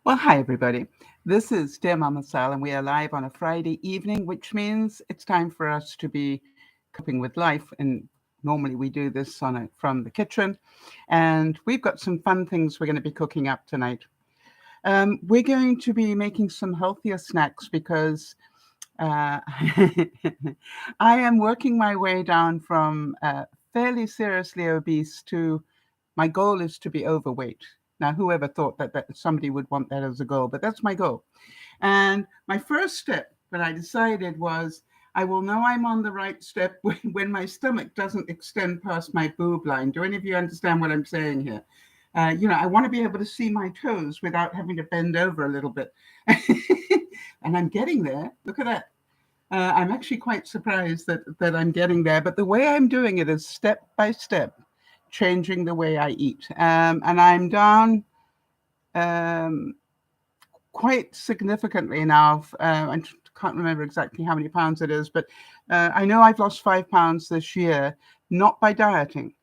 Well, hi, everybody. This is DearMamaSal, and we are live on a Friday evening, which means it's time for us to be coping with life. And normally we do this from the kitchen. And we've got some fun things we're going to be cooking up tonight. We're going to be making some healthier snacks because I am working my way down from fairly seriously obese to my goal is to be overweight. Now, whoever thought that somebody would want that as a goal, but that's my goal. And my first step that I decided was I will know I'm on the right step when my stomach doesn't extend past my boob line. Do any of you understand what I'm saying here? I want to be able to see my toes without having to bend over a little bit. And I'm getting there. Look at that. I'm actually quite surprised that I'm getting there. But the way I'm doing it is step by step, changing the way I eat. And I'm down quite significantly now. I can't remember exactly how many pounds it is, but I know I've lost 5 pounds this year, not by dieting,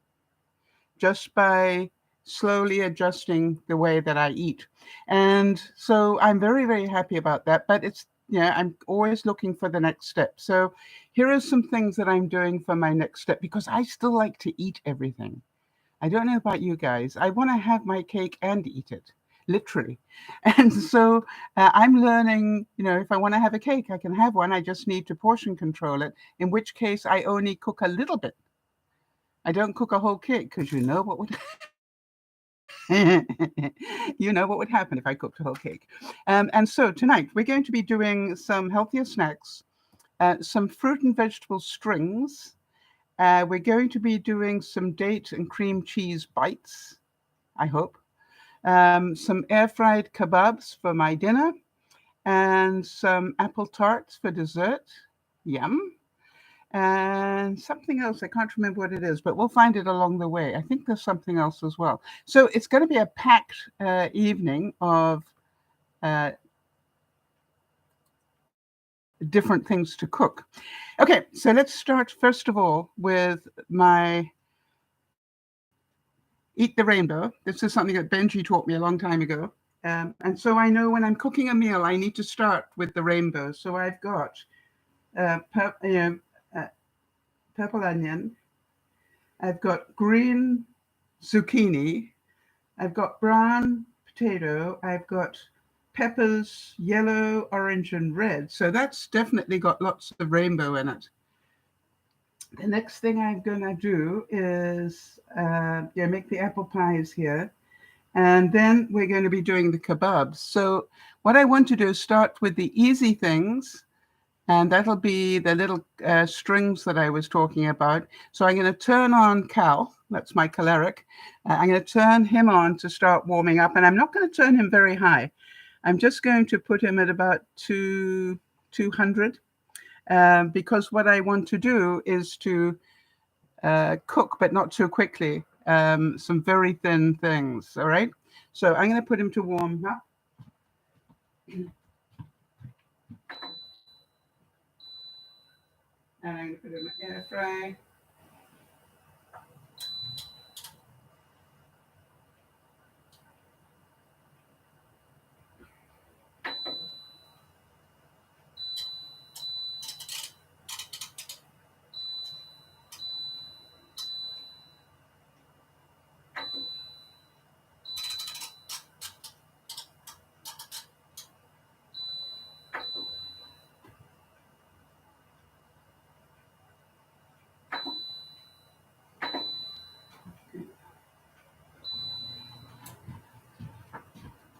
just by slowly adjusting the way that I eat. And so I'm very, very happy about that. But I'm always looking for the next step. So here are some things that I'm doing for my next step because I still like to eat everything. I don't know about you guys. I want to have my cake and eat it, literally. And so I'm learning, if I want to have a cake, I can have one. I just need to portion control it, in which case I only cook a little bit. I don't cook a whole cake because you know what would happen if I cooked a whole cake. And so tonight we're going to be doing some healthier snacks, some fruit and vegetable strings. We're going to be doing some date and cream cheese bites, I hope. Some air-fried kebabs for my dinner, and some apple tarts for dessert. Yum. And something else. I can't remember what it is, but we'll find it along the way. I think there's something else as well. So it's going to be a packed evening of different things to cook. Okay, so let's start first of all with my Eat the Rainbow. This is something that Benji taught me a long time ago. And so I know when I'm cooking a meal, I need to start with the rainbow. So I've got purple onion. I've got green zucchini. I've got brown potato. I've got peppers, yellow, orange, and red. So that's definitely got lots of rainbow in it. The next thing I'm going to do is make the apple pies here. And then we're going to be doing the kebabs. So what I want to do is start with the easy things. And that'll be the little strings that I was talking about. So I'm going to turn on Cal. That's my choleric. I'm going to turn him on to start warming up. And I'm not going to turn him very high. I'm just going to put him at about 200. Because what I want to do is to cook, but not too quickly, some very thin things. All right. So I'm going to put him to warm up. And I'm going to put it in the air fry.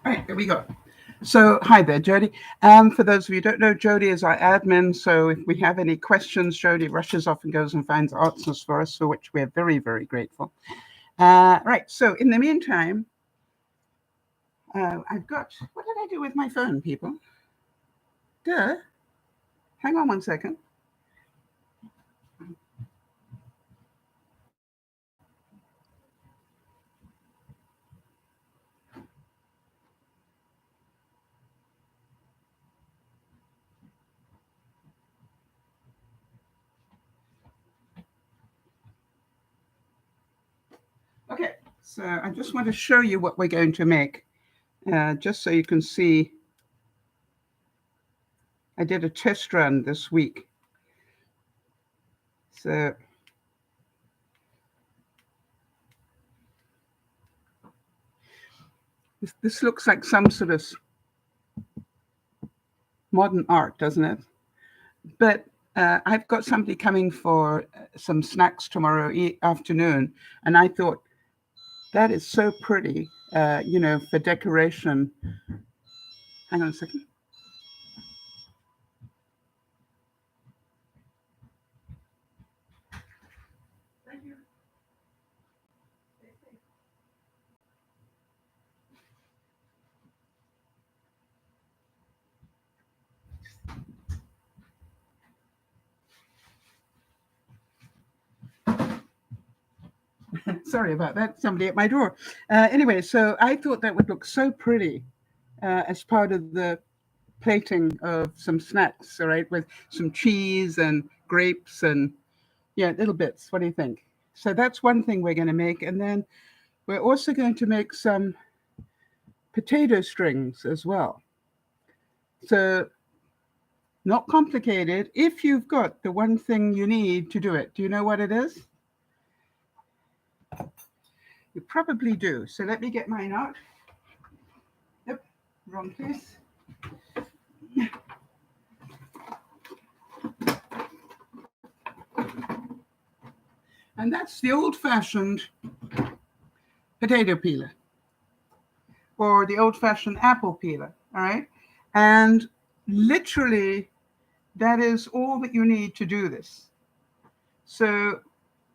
All right, there we go. So hi there, Jody. For those of you who don't know, Jody is our admin. So if we have any questions, Jody rushes off and goes and finds answers for us, for which we're very, very grateful. Right. So in the meantime, I've got, what did I do with my phone, people? Duh. Hang on 1 second. Okay, so I just want to show you what we're going to make. just so you can see. I did a test run this week. So this looks like some sort of modern art, doesn't it? But I've got somebody coming for some snacks tomorrow afternoon, and I thought that is so pretty, for decoration. Hang on a second. Thank you. Sorry about that. Somebody at my door. Anyway, so I thought that would look so pretty as part of the plating of some snacks, all right, with some cheese and grapes and, yeah, little bits. What do you think? So that's one thing we're going to make. And then we're also going to make some potato strings as well. So not complicated if you've got the one thing you need to do it. Do you know what it is? You probably do. So let me get mine out. Yep, wrong place. And that's the old-fashioned potato peeler or the old-fashioned apple peeler, all right? And literally, that is all that you need to do this. So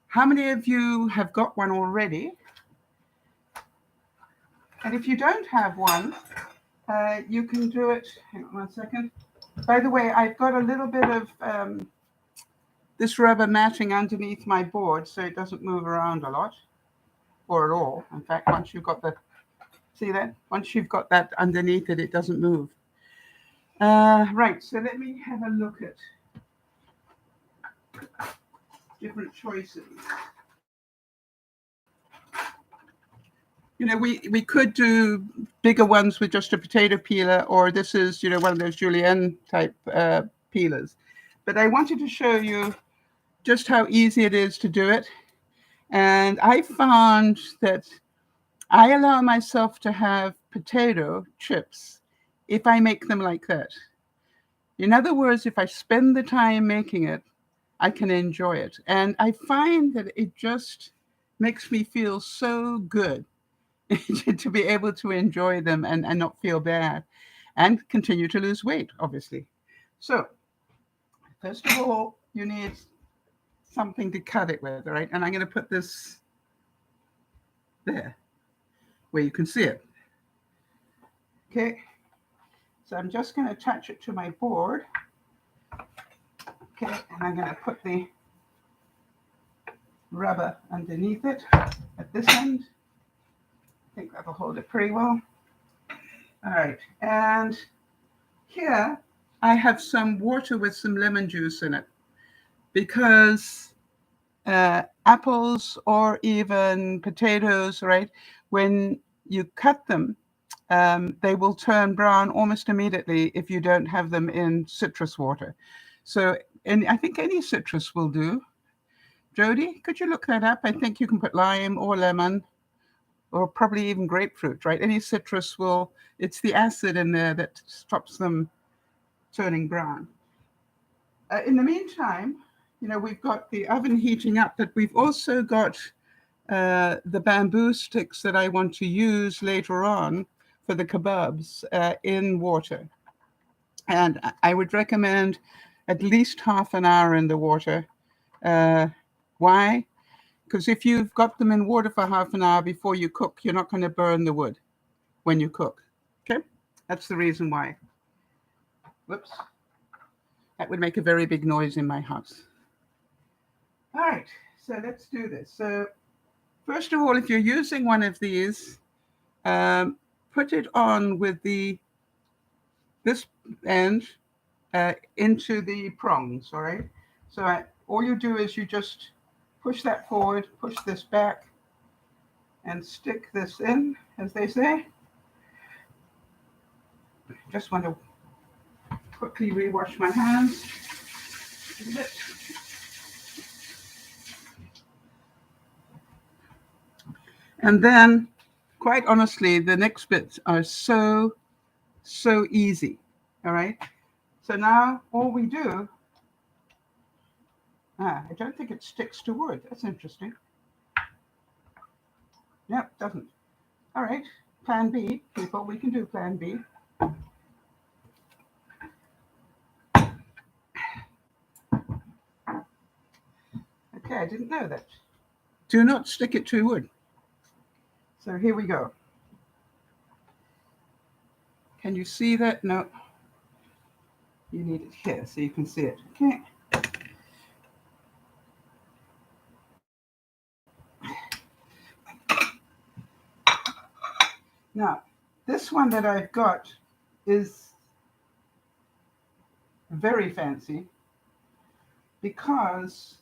how many of you have got one already? And if you don't have one, you can do it. Hang on 1 second. By the way, I've got a little bit of this rubber matting underneath my board so it doesn't move around a lot or at all. In fact, once you've got see that? Once you've got that underneath it, it doesn't move. Right, so let me have a look at different choices. We could do bigger ones with just a potato peeler, or this is, one of those julienne type peelers. But I wanted to show you just how easy it is to do it. And I found that I allow myself to have potato chips if I make them like that. In other words, if I spend the time making it, I can enjoy it. And I find that it just makes me feel so good to be able to enjoy them and not feel bad and continue to lose weight, obviously. So first of all, you need something to cut it with, all right? And I'm going to put this there where you can see it. Okay, so I'm just going to attach it to my board. Okay, and I'm going to put the rubber underneath it at this end. I think that'll hold it pretty well. All right, and here I have some water with some lemon juice in it because apples or even potatoes, right, when you cut them, they will turn brown almost immediately if you don't have them in citrus water. So, and I think any citrus will do. Jody, could you look that up? I think you can put lime or lemon or probably even grapefruit, right? Any citrus will, it's the acid in there that stops them turning brown. In the meantime, we've got the oven heating up, but we've also got the bamboo sticks that I want to use later on for the kebabs in water. And I would recommend at least half an hour in the water. Why? Because if you've got them in water for half an hour before you cook, you're not going to burn the wood when you cook. Okay? That's the reason why. Whoops. That would make a very big noise in my house. All right, so let's do this. So first of all, if you're using one of these, put it on with this end into the prongs, all right? So all you do is you just push that forward, push this back, and stick this in, as they say. Just want to quickly rewash my hands a bit. And then, quite honestly, the next bits are so easy. All right. So now all we do, I don't think it sticks to wood. That's interesting. Yep, doesn't. All right. Plan B, people. We can do plan B. Okay, I didn't know that. Do not stick it to wood. So here we go. Can you see that? No. You need it here so you can see it. Okay. Now, this one that I've got is very fancy because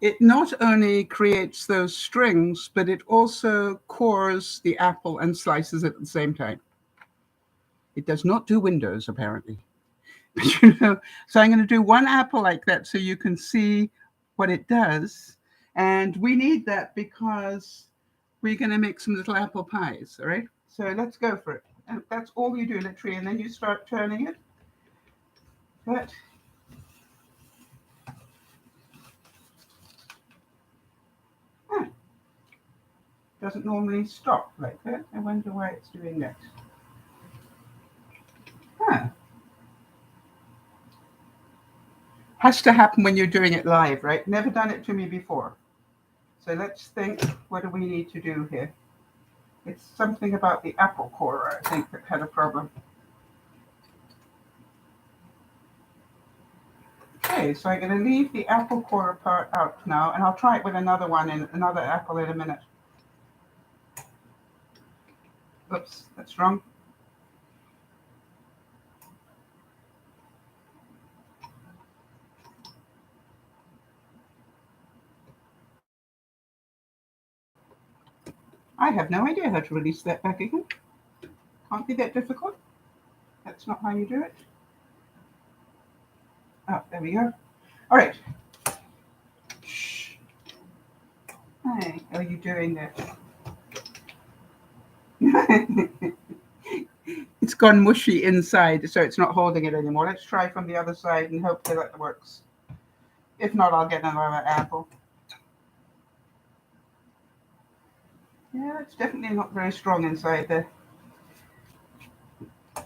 it not only creates those strings, but it also cores the apple and slices it at the same time. It does not do windows, apparently. But, so I'm going to do one apple like that so you can see what it does. And we need that because we're going to make some little apple pies, all right? So let's go for it. And that's all you do, literally, and then you start turning it. But doesn't normally stop like that. I wonder why it's doing that. Has to happen when you're doing it live, right? Never done it to me before. So let's think, what do we need to do here? It's something about the apple core, I think, that had a problem. Okay, so I'm going to leave the apple core part out now, and I'll try it with another one and another apple in a minute. Oops, that's wrong. I have no idea how to release that back again. Can't be that difficult. That's not how you do it. Oh, there we go. All right. Shh. Hi, how are you doing there? It's gone mushy inside, so it's not holding it anymore. Let's try from the other side and hope that works. If not, I'll get another apple. Yeah, it's definitely not very strong inside there. All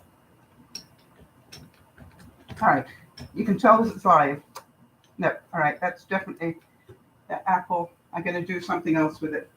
right, you can tell this is live. No, all right, that's definitely the apple. I'm going to do something else with it.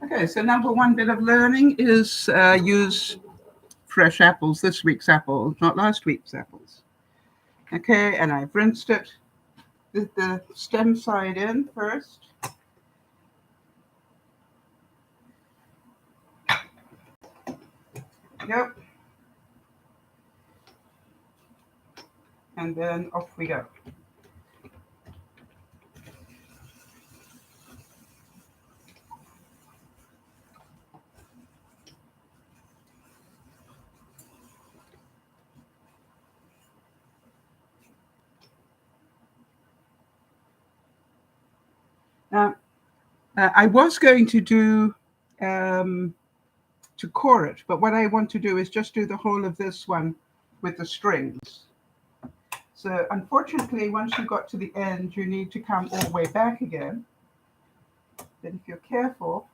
Okay, so number one bit of learning is use fresh apples, this week's apples, not last week's apples. Okay, and I've rinsed it with the stem side in first. Yep. And then off we go. Now, I was going to do to core it, but what I want to do is just do the whole of this one with the strings. So unfortunately, once you got to the end, you need to come all the way back again. But if you're careful,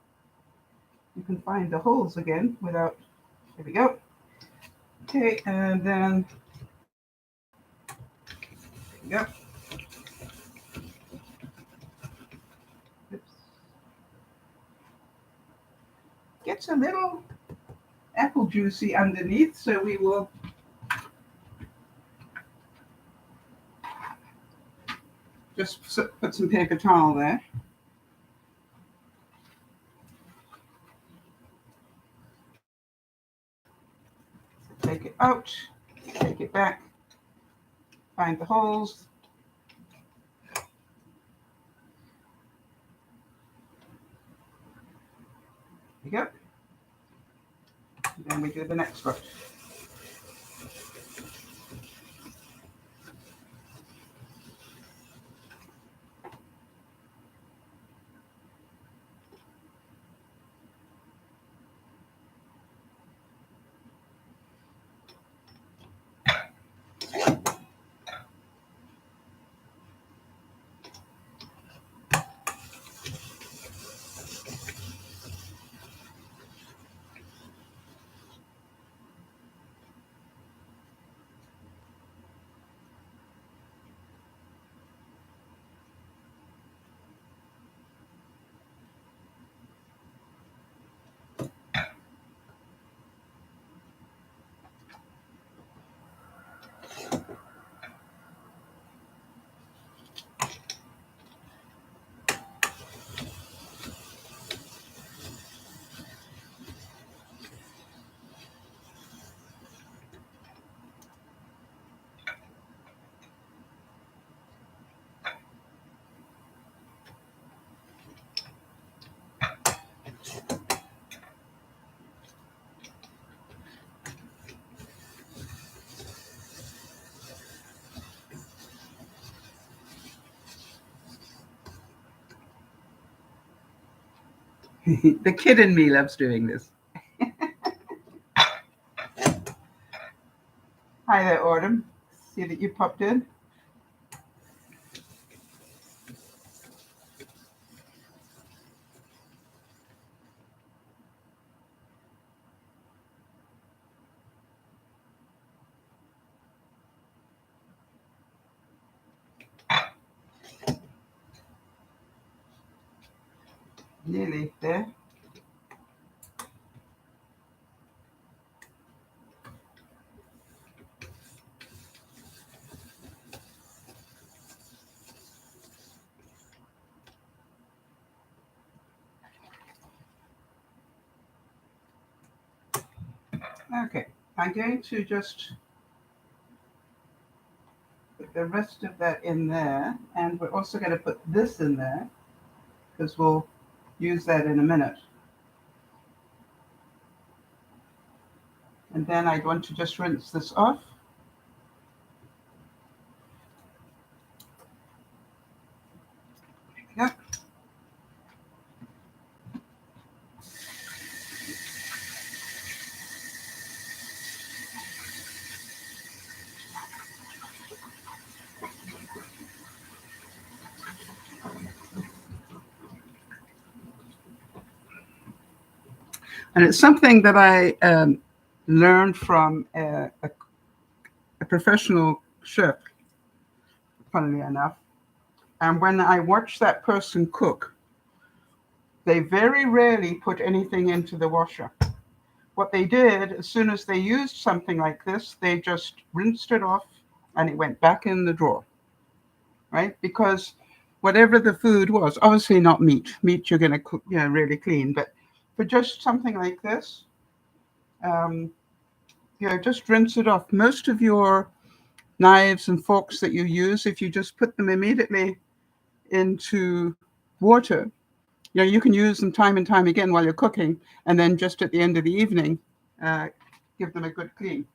you can find the holes again without, there we go. Okay, and then, there we go. Oops. Gets a little apple juicy underneath, so we will Just put some paper towel there. Take it out, take it back, find the holes. There you go. And then we do the next one. The kid in me loves doing this. Hi there, Autumn. See that you popped in. Nearly there. Okay, I'm going to just put the rest of that in there, and we're also going to put this in there because we'll use that in a minute. And then I want to just rinse this off. There we go. And it's something that I learned from a professional chef, funnily enough. And when I watch that person cook, they very rarely put anything into the washer. What they did, as soon as they used something like this, they just rinsed it off and it went back in the drawer, right? Because whatever the food was, obviously not meat. Meat you're going to cook, really clean. But for just something like this, just rinse it off. Most of your knives and forks that you use, if you just put them immediately into water, you can use them time and time again while you're cooking, and then just at the end of the evening, give them a good clean.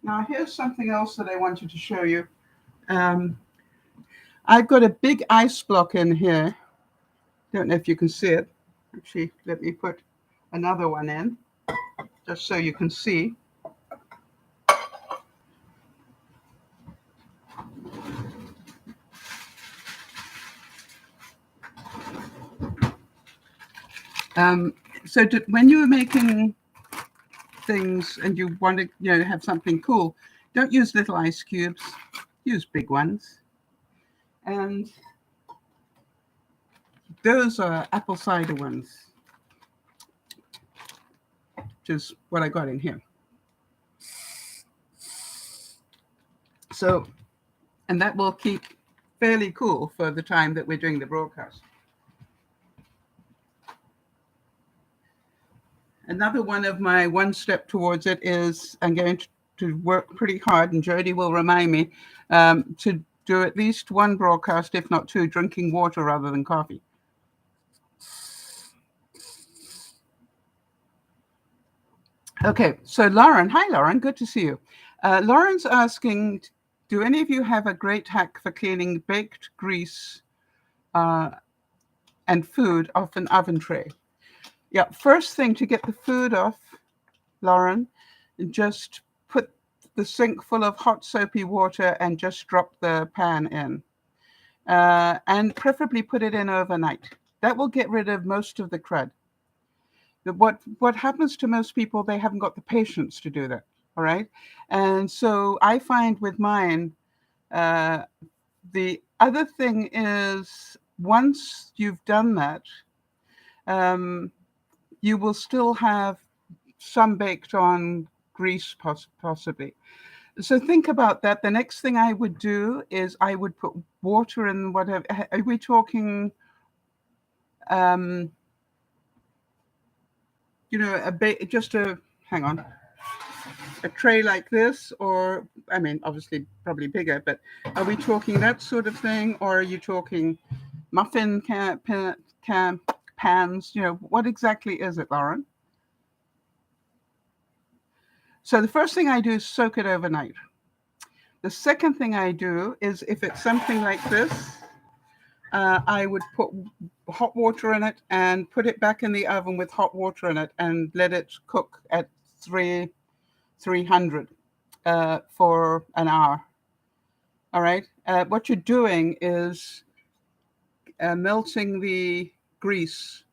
Now, here's something else that I wanted to show you. I've got a big ice block in here. Don't know if you can see it. Actually, let me put another one in, just so you can see. When you're making things and you want to have something cool, don't use little ice cubes, use big ones. And those are apple cider ones, which is what I got in here. So, and that will keep fairly cool for the time that we're doing the broadcast. Another one of my one step towards it is I'm going to work pretty hard, and Jody will remind me to do at least one broadcast, if not two, drinking water rather than coffee. Okay, so Lauren, hi Lauren, good to see you. Lauren's asking, do any of you have a great hack for cleaning baked grease and food off an oven tray? Yeah, first thing to get the food off, Lauren, just put the sink full of hot soapy water and just drop the pan in. And preferably put it in overnight. That will get rid of most of the crud. What happens to most people, they haven't got the patience to do that, all right? And so I find with mine, the other thing is once you've done that, you will still have some baked on grease possibly. So think about that. The next thing I would do is I would put water in whatever. Are we talking, hang on, a tray like this, or I mean, obviously probably bigger, but are we talking that sort of thing, or are you talking muffin pans? What exactly is it, Lauren? So the first thing I do is soak it overnight. The second thing I do is if it's something like this, I would put hot water in it and put it back in the oven with hot water in it and let it cook at 300 for an hour. All right. What you're doing is melting the grease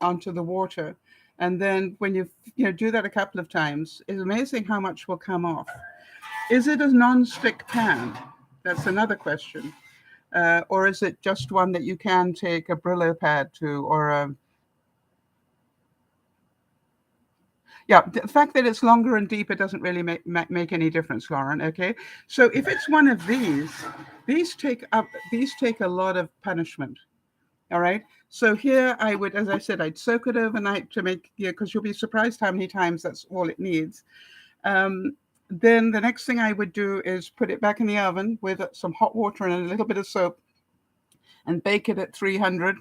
onto the water. And then when you do that a couple of times, it's amazing how much will come off. Is it a non-stick pan? That's another question. Or is it just one that you can take a Brillo pad to, or a... Yeah, the fact that it's longer and deeper doesn't really make any difference, Lauren. Okay, so if it's one of these take a lot of punishment. All right. So here I would, as I said, I'd soak it overnight to make, because you'll be surprised how many times that's all it needs. Then the next thing I would do is put it back in the oven with some hot water and a little bit of soap and bake it at 300.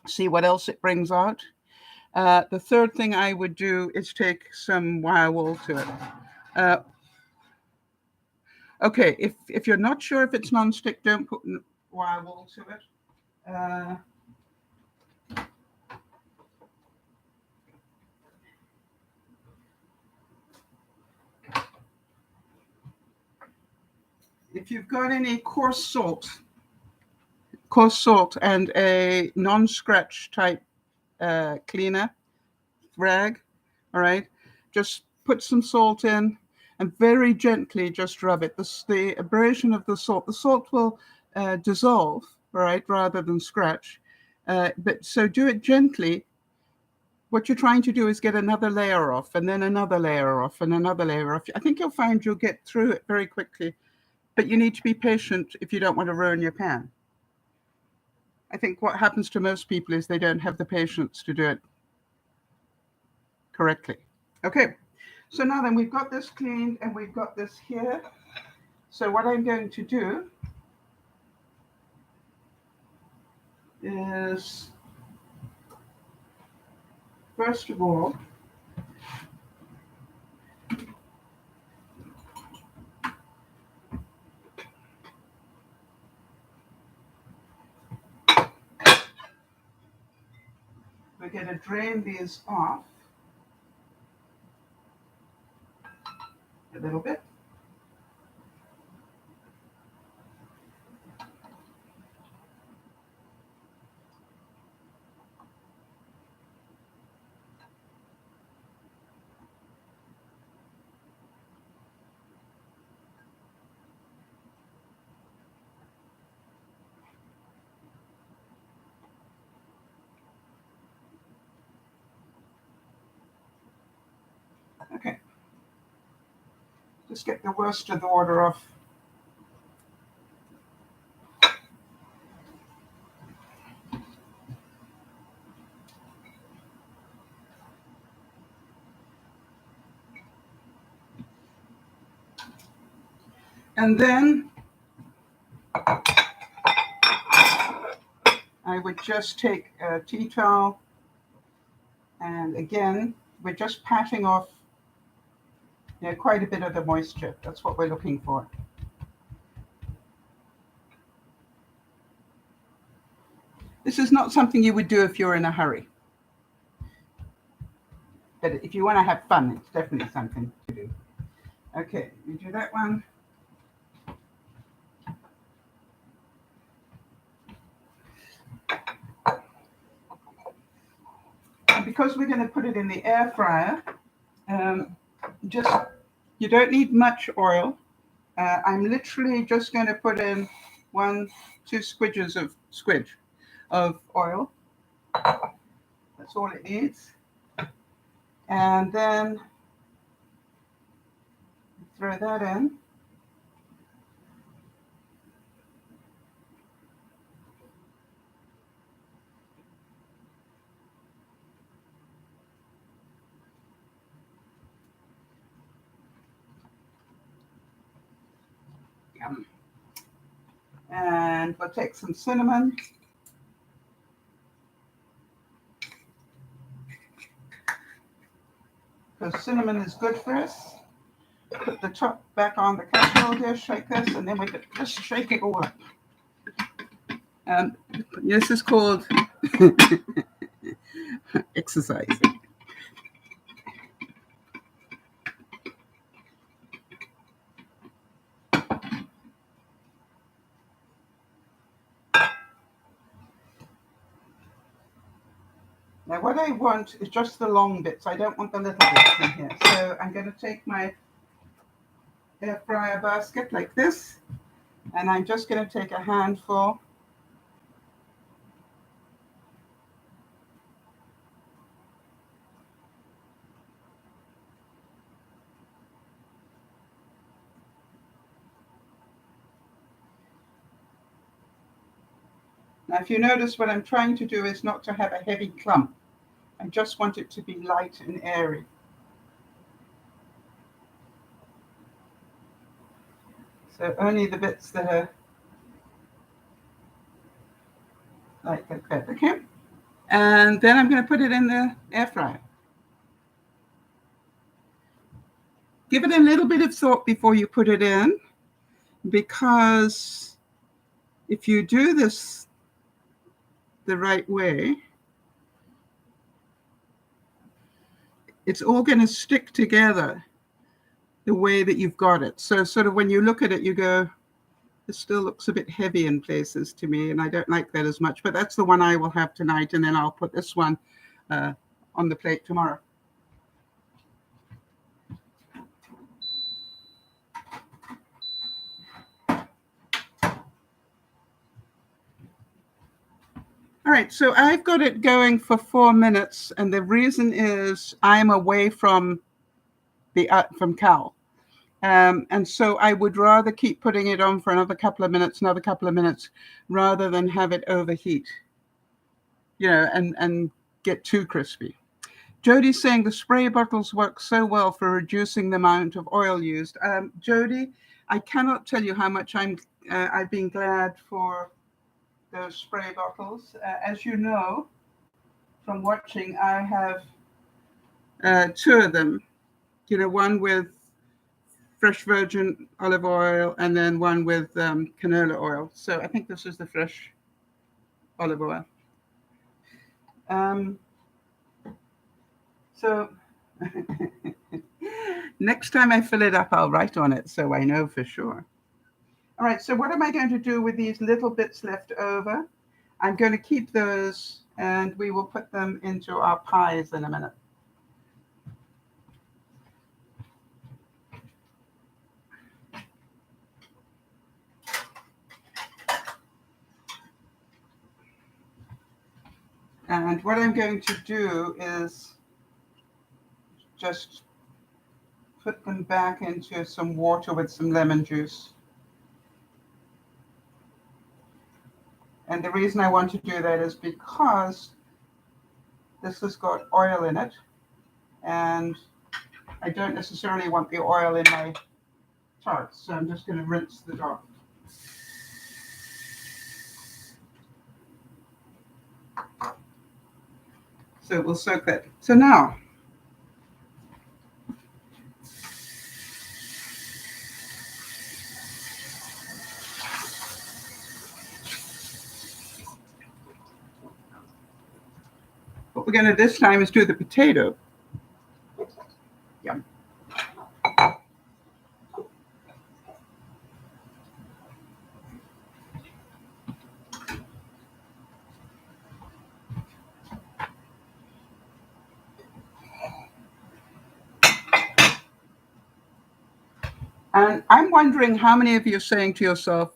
See what else it brings out. The third thing I would do is take some wire wool to it. Okay, if you're not sure if it's non-stick, don't put wire wool to it. If you've got any coarse salt and a non-scratch type cleaner rag, all right, just put some salt in and very gently just rub it. The abrasion of the salt will dissolve, all right, rather than scratch. But so do it gently. What you're trying to do is get another layer off, and then another layer off, and another layer off. I think you'll find you'll get through it very quickly, but you need to be patient if you don't want to ruin your pan. I think what happens to most people is they don't have the patience to do it correctly. Okay, so now then we've got this cleaned and we've got this here. So what I'm going to do is, first of all, we're going to drain these off a little bit. Okay. Just get the worst of the water off. And then I would just take a tea towel, and again, we're just patting off quite a bit of the moisture. That's what we're looking for. This is not something you would do if you're in a hurry. But if you want to have fun, it's definitely something to do. Okay, we do that one. And because we're going to put it in the air fryer, you don't need much oil. I'm literally just going to put in 1-2 squidges of oil. That's all it needs. And then throw that in. Yum. And we'll take some cinnamon. Because cinnamon is good for us. Put the top back on the casserole dish like this, and then we can just shake it all up. This is called exercising. Now what I want is just the long bits. I don't want the little bits in here. So I'm going to take my air fryer basket like this, and I'm just going to take a handful. Now if you notice, what I'm trying to do is not to have a heavy clump. I just want it to be light and airy. So only the bits that are like that, okay? And then I'm going to put it in the air fryer. Give it a little bit of thought before you put it in, because if you do this the right way, it's all going to stick together the way that you've got it. So sort of when you look at it, you go, this still looks a bit heavy in places to me, and I don't like that as much. But that's the one I will have tonight, and then I'll put this one on the plate tomorrow. All right, so I've got it going for 4 minutes, and the reason is I'm away from Cal. And so I would rather keep putting it on for another couple of minutes, rather than have it overheat, and get too crispy. Jody's saying the spray bottles work so well for reducing the amount of oil used. Jody, I cannot tell you how much I've been glad for those spray bottles. As you know from watching, I have 2 of them. One with fresh virgin olive oil, and then one with canola oil. So I think this is the fresh olive oil. So next time I fill it up, I'll write on it so I know for sure. All right, so what am I going to do with these little bits left over? I'm going to keep those, and we will put them into our pies in a minute. And what I'm going to do is just put them back into some water with some lemon juice. And the reason I want to do that is because this has got oil in it, and I don't necessarily want the oil in my tart. So I'm just going to rinse the dough. So we'll soak that. So now, what we're going to this time is do the potato. Yum. And I'm wondering how many of you are saying to yourself,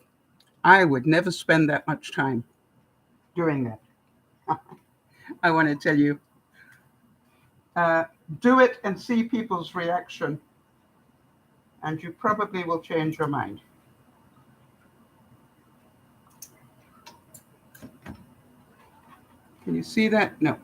I would never spend that much time doing that. I want to tell you, do it and see people's reaction, and you probably will change your mind. Can you see that? No.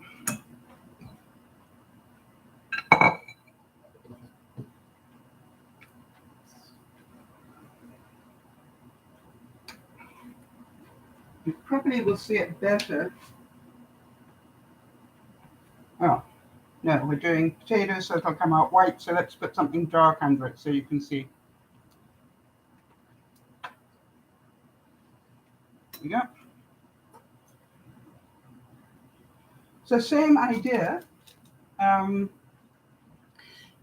You probably will see it better. Oh, no, we're doing potatoes, so it'll come out white. So let's put something dark under it so you can see. There we go. So same idea.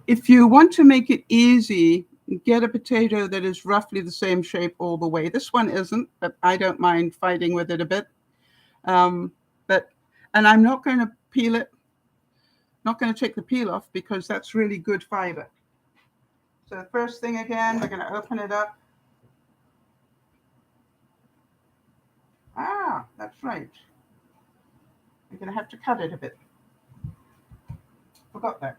If you want to make it easy, get a potato that is roughly the same shape all the way. This one isn't, but I don't mind fighting with it a bit. And I'm not going to peel it, not going to take the peel off because that's really good fiber. So the first thing again, we're going to open it up. Ah, that's right. We're going to have to cut it a bit. Forgot that.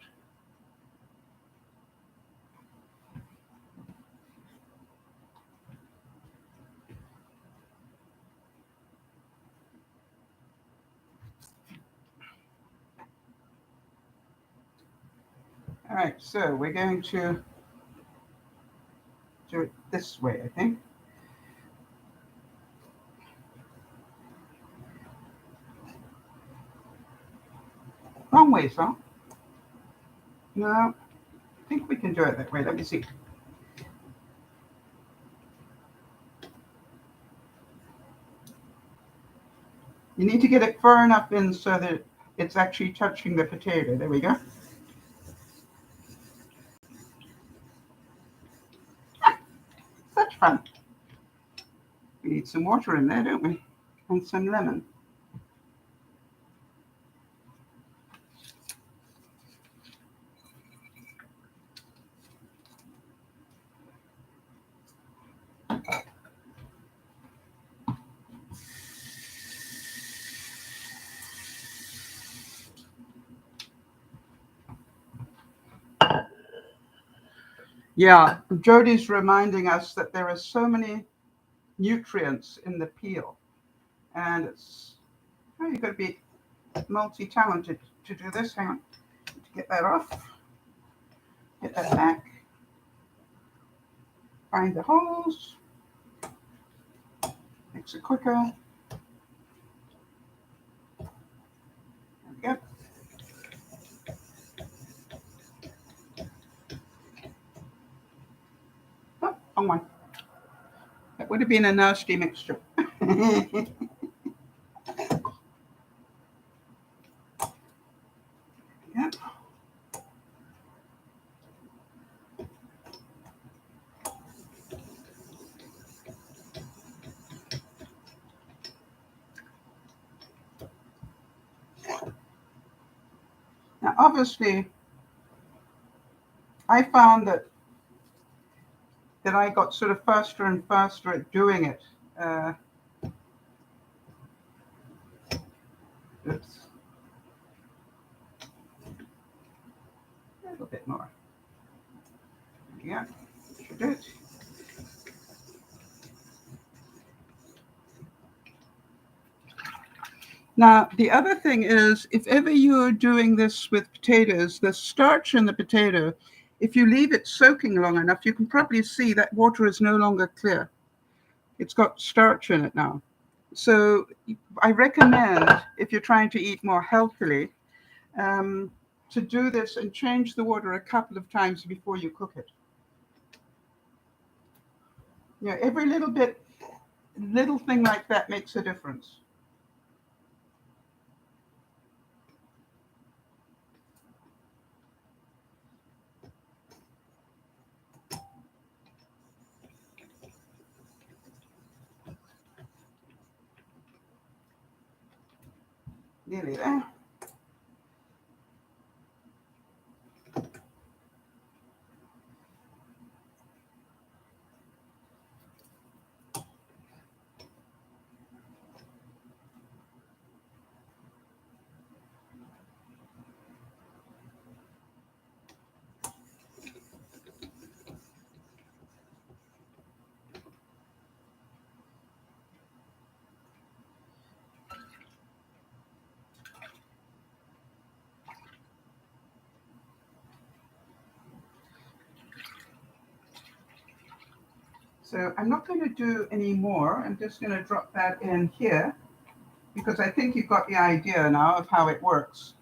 All right, so we're going to do it this way, I think. Wrong way, son. No, I think we can do it that way. Let me see. You need to get it far enough in so that it's actually touching the potato. There we go. Such fun. We need some water in there, don't we? And some lemon. Yeah, Jody's reminding us that there are so many nutrients in the peel. And you've got to be multi-talented to do this. Hang on, to get that off. Get that back. Find the holes. Makes it quicker. There we go. Oh, wrong one. That would have been a nasty mixture. Yeah. Now, obviously, I found that I got sort of faster and faster at doing it. Oops. A little bit more. Yeah, should do it. Now, the other thing is, if ever you're doing this with potatoes, the starch in the potato if you leave it soaking long enough, you can probably see that water is no longer clear. It's got starch in it now. So I recommend, if you're trying to eat more healthily, to do this and change the water a couple of times before you cook it. Yeah, every little thing like that makes a difference. Nearly there. So I'm not going to do any more. I'm just going to drop that in here because I think you've got the idea now of how it works.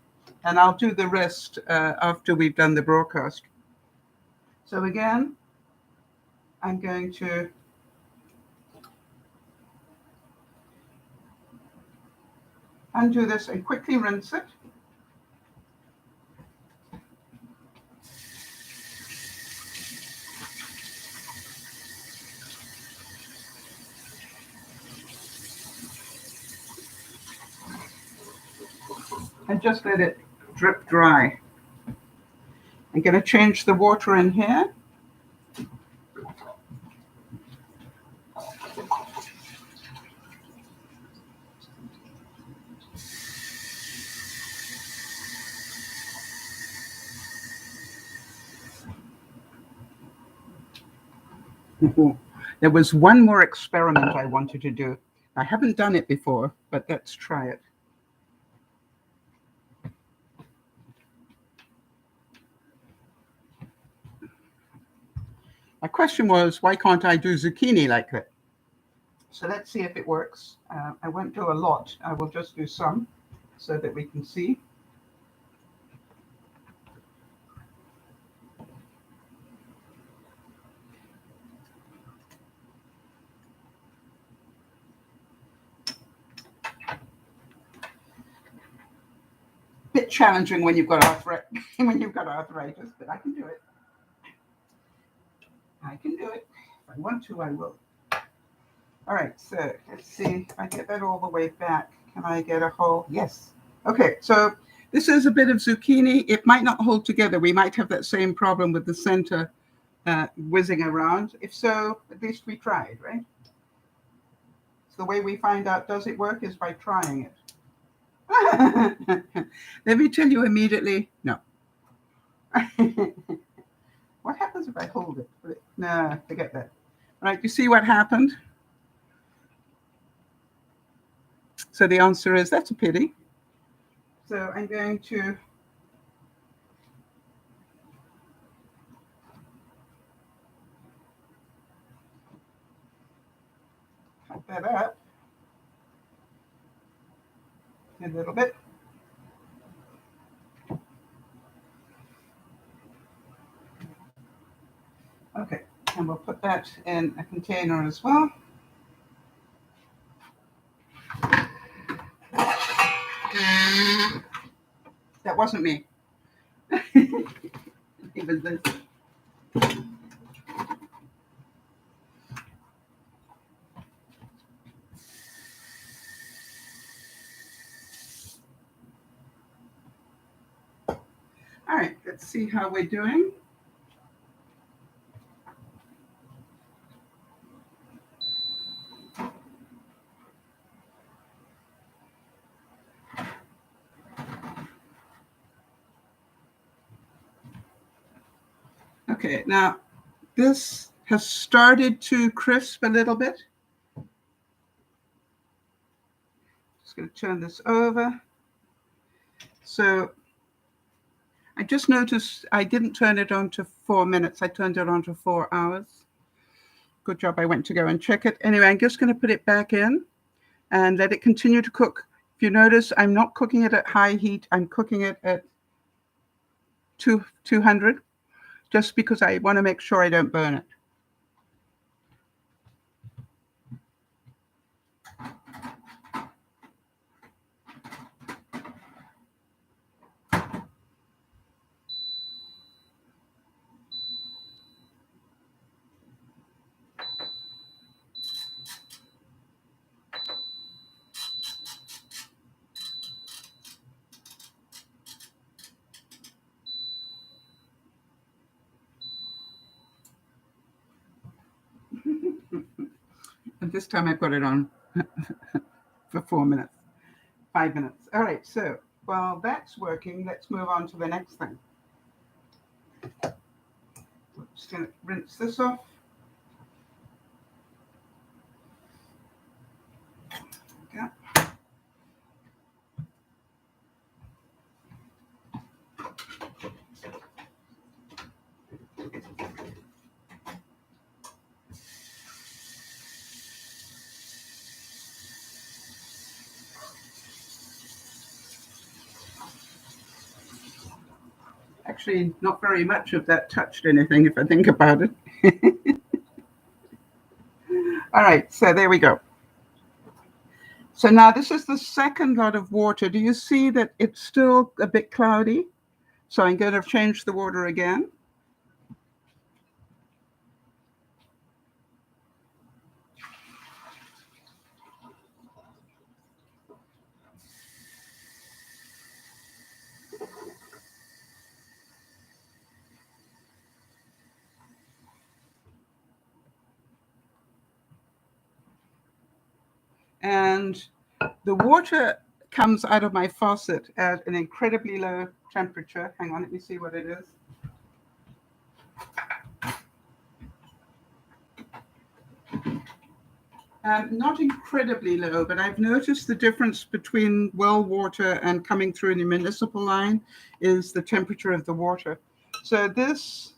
And I'll do the rest after we've done the broadcast. So again, I'm going to undo this and quickly rinse it. And just let it drip dry. I'm going to change the water in here. There was one more experiment I wanted to do. I haven't done it before, but let's try it. My question was, why can't I do zucchini like that? So let's see if it works. I won't do a lot. I will just do some so that we can see. Bit challenging when you've got arthritis, but I can do it. I can do it. If I want to, I will. All right, so let's see if I get that all the way back. Can I get a hole? Yes. Okay, so this is a bit of zucchini. It might not hold together. We might have that same problem with the center whizzing around. If so, at least we tried, right? So the way we find out does it work is by trying it. Let me tell you immediately, no. What happens if I hold it? No, forget that. All right, you see what happened? So the answer is, that's a pity. So I'm going to cut that up a little bit. Okay, and we'll put that in a container as well. That wasn't me. It was this. All right, let's see how we're doing. Okay, now this has started to crisp a little bit. Just going to turn this over. So I just noticed I didn't turn it on to 4 minutes. I turned it on to 4 hours. Good job. I went to go and check it. Anyway, I'm just going to put it back in and let it continue to cook. If you notice, I'm not cooking it at high heat. I'm cooking it at 200, just because I want to make sure I don't burn it. And this time I put it on for 4 minutes, 5 minutes. All right, so while that's working, let's move on to the next thing. I'm just going to rinse this off. Okay. Actually, not very much of that touched anything if I think about it. All right, so there we go. So now this is the second lot of water. Do you see that it's still a bit cloudy? So I'm going to change the water again. And the water comes out of my faucet at an incredibly low temperature. Hang on, let me see what it is. Not incredibly low, but I've noticed the difference between well water and coming through the municipal line is the temperature of the water. So this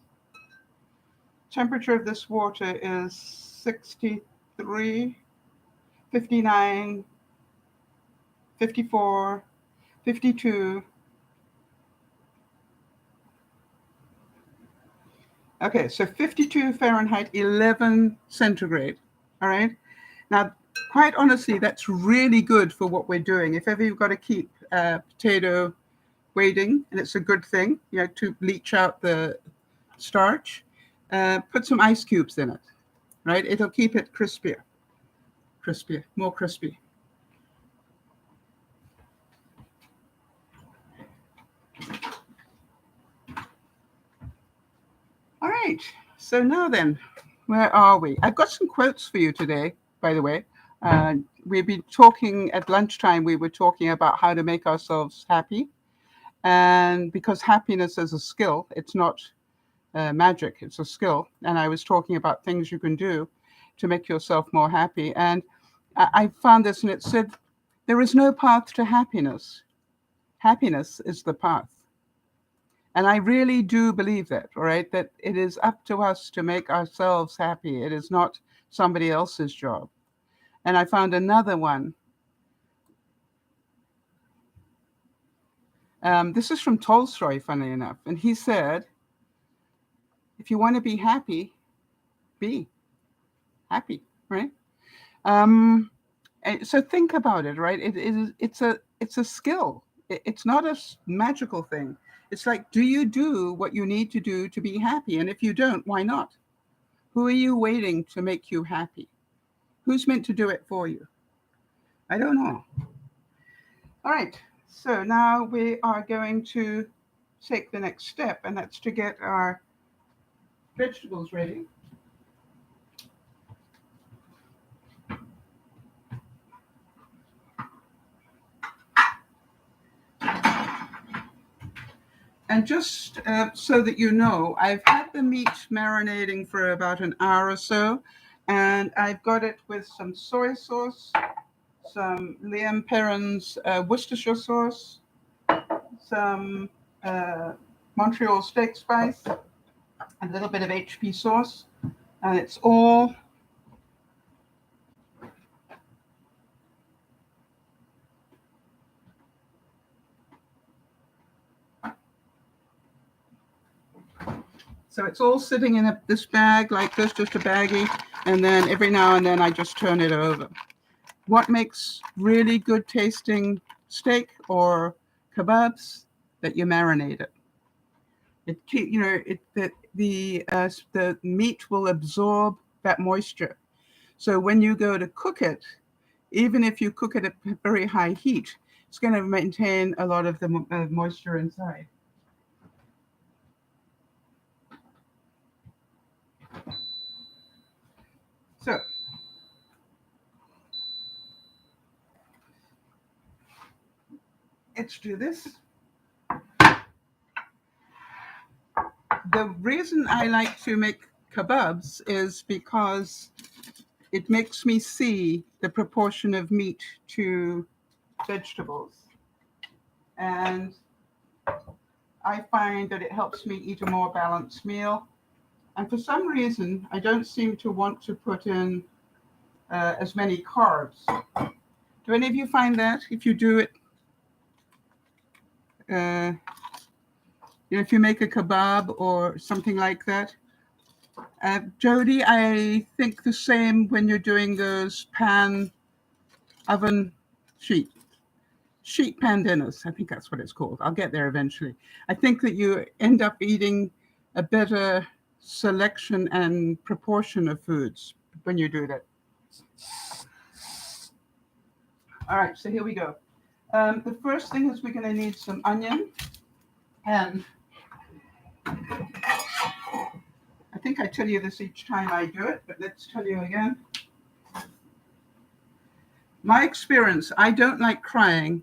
temperature of this water is 63, 59, 54, 52. Okay, so 52 Fahrenheit, 11 centigrade. All right. Now, quite honestly, that's really good for what we're doing. If ever you've got to keep potato waiting, and it's a good thing, to bleach out the starch, put some ice cubes in it, right? It'll keep it crispier, more crispy. All right, so now then, where are we? I've got some quotes for you today, by the way. We've been talking at lunchtime, we were talking about how to make ourselves happy. And because happiness is a skill, it's not magic, it's a skill. And I was talking about things you can do to make yourself more happy. And I found this, and it said, there is no path to happiness. Happiness is the path. And I really do believe that, all right, that it is up to us to make ourselves happy. It is not somebody else's job. And I found another one. This is from Tolstoy, funnily enough. And he said, if you want to be happy, be happy, right? So think about it, right? It's a skill. It's not a magical thing. It's like, do you do what you need to do to be happy? And if you don't, why not? Who are you waiting to make you happy? Who's meant to do it for you? I don't know. All right. So now we are going to take the next step, and that's to get our vegetables ready. And just so that you know, I've had the meat marinating for about an hour or so, and I've got it with some soy sauce, some Liam Perrin's Worcestershire sauce, some Montreal steak spice, a little bit of HP sauce, and it's all sitting in this bag like this, just a baggie, and then every now and then I just turn it over. What makes really good tasting steak or kebabs? That you marinate it. The meat will absorb that moisture. So when you go to cook it, even if you cook it at very high heat, it's going to maintain a lot of the moisture inside. So let's do this. The reason I like to make kebabs is because it makes me see the proportion of meat to vegetables. And I find that it helps me eat a more balanced meal. And for some reason, I don't seem to want to put in as many carbs. Do any of you find that if you do it? If you make a kebab or something like that? Jody, I think the same when you're doing those pan oven sheet pan dinners. I think that's what it's called. I'll get there eventually. I think that you end up eating a better selection and proportion of foods when you do that. All right, so here we go. The first thing is we're going to need some onion. And I think I tell you this each time I do it, but let's tell you again. My experience, I don't like crying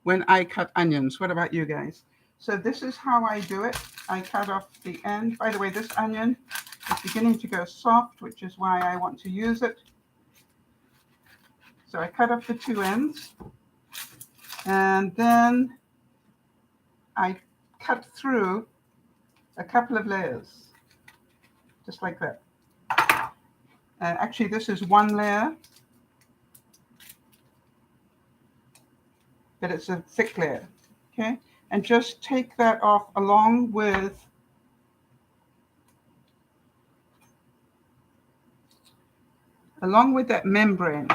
when I cut onions. What about you guys? So this is how I do it. I cut off the end. By the way, this onion is beginning to go soft, which is why I want to use it. So I cut off the two ends. And then I cut through a couple of layers, just like that. Actually, this is one layer, but it's a thick layer, okay? And just take that off along with that membrane.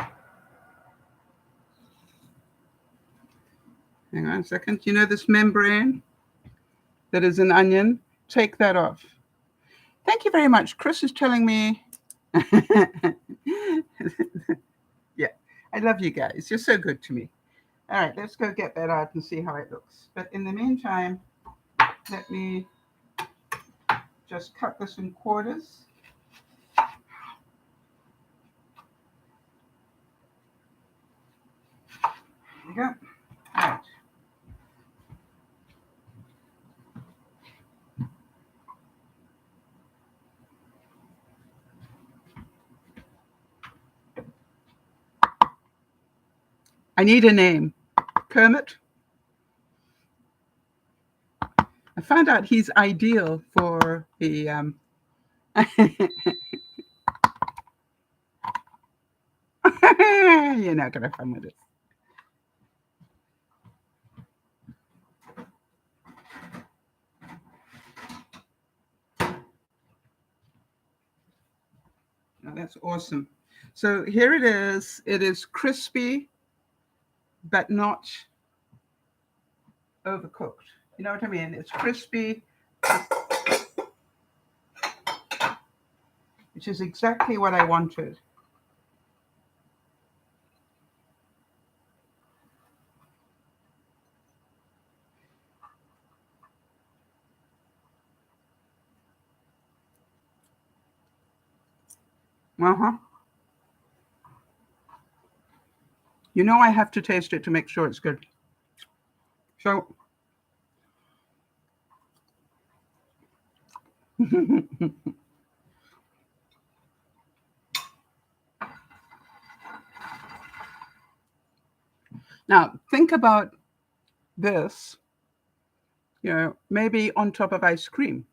Hang on a second. You know this membrane that is an onion? Take that off. Thank you very much. Chris is telling me. Yeah, I love you guys. You're so good to me. All right, let's go get that out and see how it looks. But in the meantime, let me just cut this in quarters. There you go. All right. I need a name. Kermit. I found out he's ideal for the You're not going to fun with it. Oh, that's awesome. So here it is. It is crispy, but not overcooked. You know what I mean? It's crispy, which is exactly what I wanted. Uh-huh. You know I have to taste it to make sure it's good. So now think about this maybe on top of ice cream.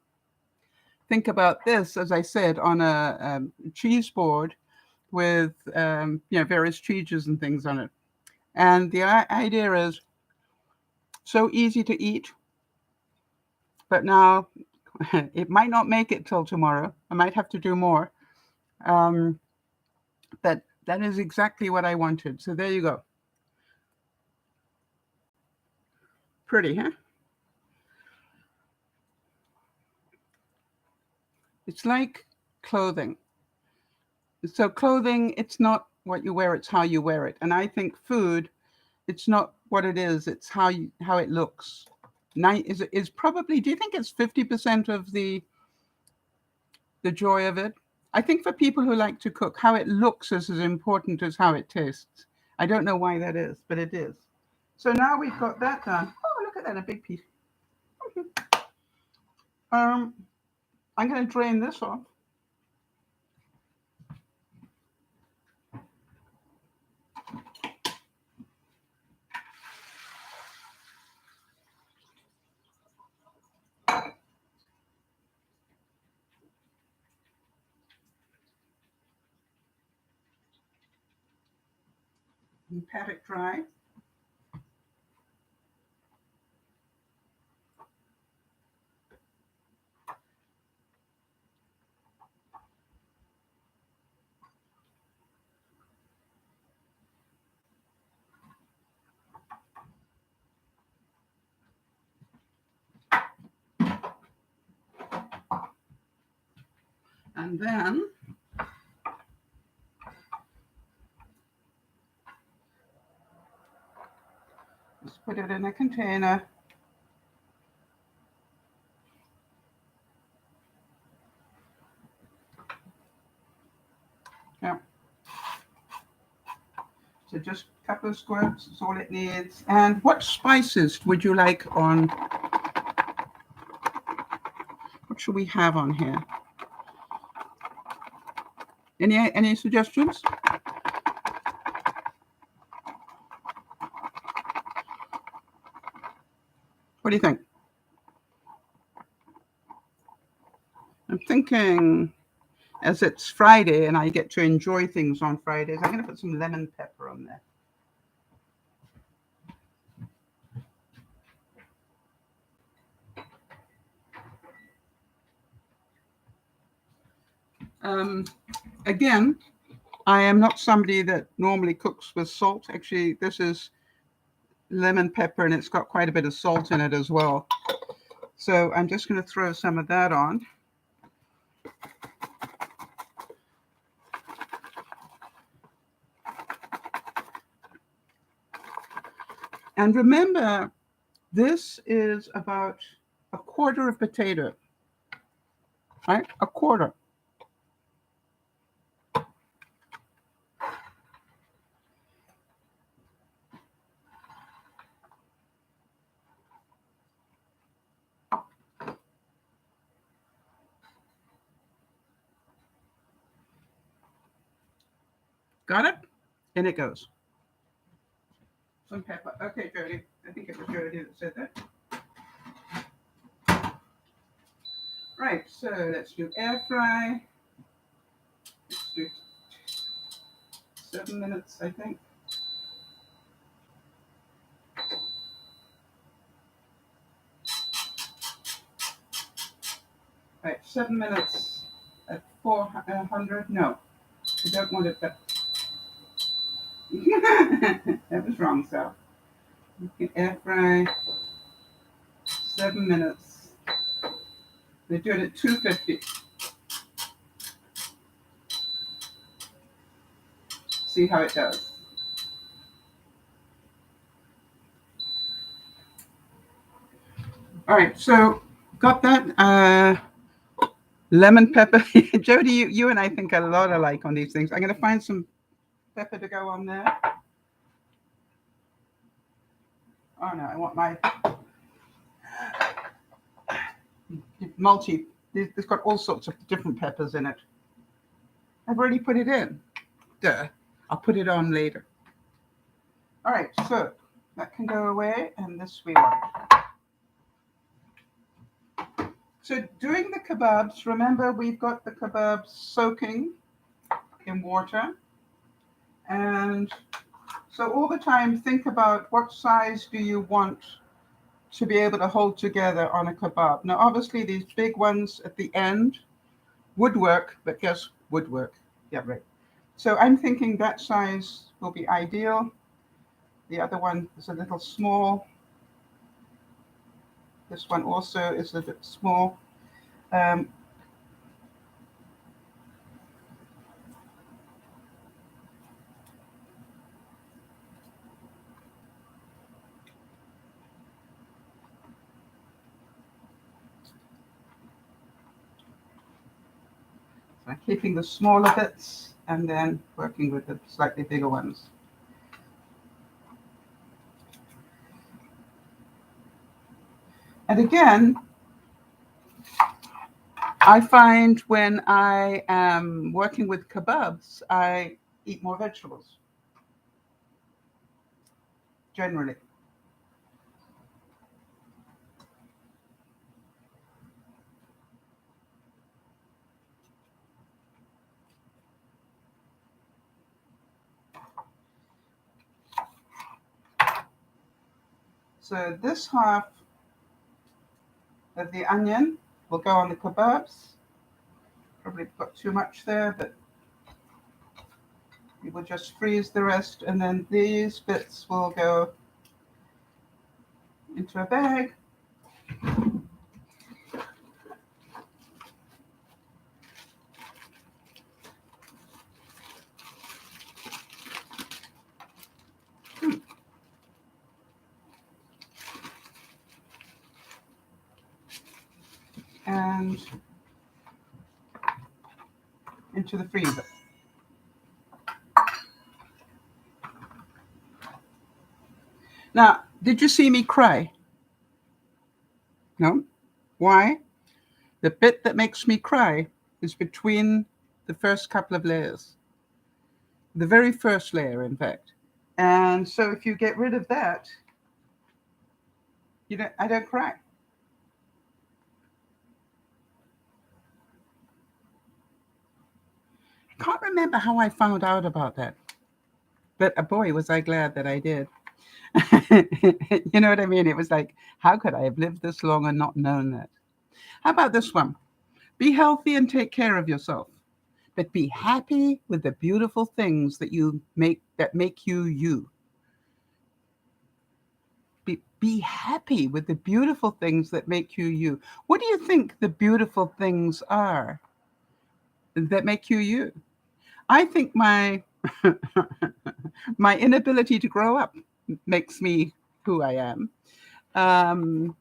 Think about this, as I said, on a cheese board with various cheeses and things on it. And the idea is so easy to eat, but now it might not make it till tomorrow. I might have to do more. Um, that is exactly what I wanted. So there you go. Pretty, huh? It's like clothing. So clothing, it's not what you wear, it's how you wear it. And I think food, it's not what it is, it's how it looks. Is probably, do you think it's 50% of the joy of it? I think for people who like to cook, how it looks is as important as how it tastes. I don't know why that is, but it is. So now we've got that done. Oh, look at that, a big piece. I'm going to drain this off. And pat it dry. And then just put it in a container. Yeah. So just a couple of squirts is all it needs. And what spices would you like on? What should we have on here? Any suggestions? What do you think? I'm thinking, as it's Friday and I get to enjoy things on Fridays, I'm going to put some lemon pepper on there. Again, I am not somebody that normally cooks with salt. Actually, this is lemon pepper and it's got quite a bit of salt in it as well. So I'm just going to throw some of that on. And remember, this is about a quarter of potato, right? A quarter. Got it? In it goes. Some pepper. Okay, Jody. I think it was Jody that said that. Right, so let's do air fry. Let's do 7 minutes, I think. Right, 7 minutes at 400. No, I don't want it that. That was wrong, Sal. You can air fry 7 minutes. They do it at 250. See how it does. All right, so got that lemon pepper. Jody, you and I think a lot alike on these things. I'm going to find some pepper to go on there. Oh no, I want my multi. It's got all sorts of different peppers in it. I've already put it in. Duh. I'll put it on later. All right, so that can go away, and this we want. So doing the kebabs, remember we've got the kebabs soaking in water. And so all the time think about what size do you want to be able to hold together on a kebab. Now obviously these big ones at the end would work, but yes, would work. Yeah, right. So I'm thinking that size will be ideal. The other one is a little small. This one also is a bit small. Um, so I'm keeping the smaller bits and then working with the slightly bigger ones. And again, I find when I am working with kebabs, I eat more vegetables, generally. So this half of the onion will go on the kebabs. Probably got too much there, but we will just freeze the rest. And then these bits will go into a bag. And into the freezer. Now, did you see me cry? No? Why? The bit that makes me cry is between the first couple of layers. The very first layer, in fact. And so if you get rid of that, I don't cry. I can't remember how I found out about that. But boy, was I glad that I did. You know what I mean? It was like, how could I have lived this long and not known that? How about this one? Be healthy and take care of yourself, but be happy with the beautiful things that make you you. Be happy with the beautiful things that make you you. What do you think the beautiful things are that make you you? I think my my inability to grow up makes me who I am. And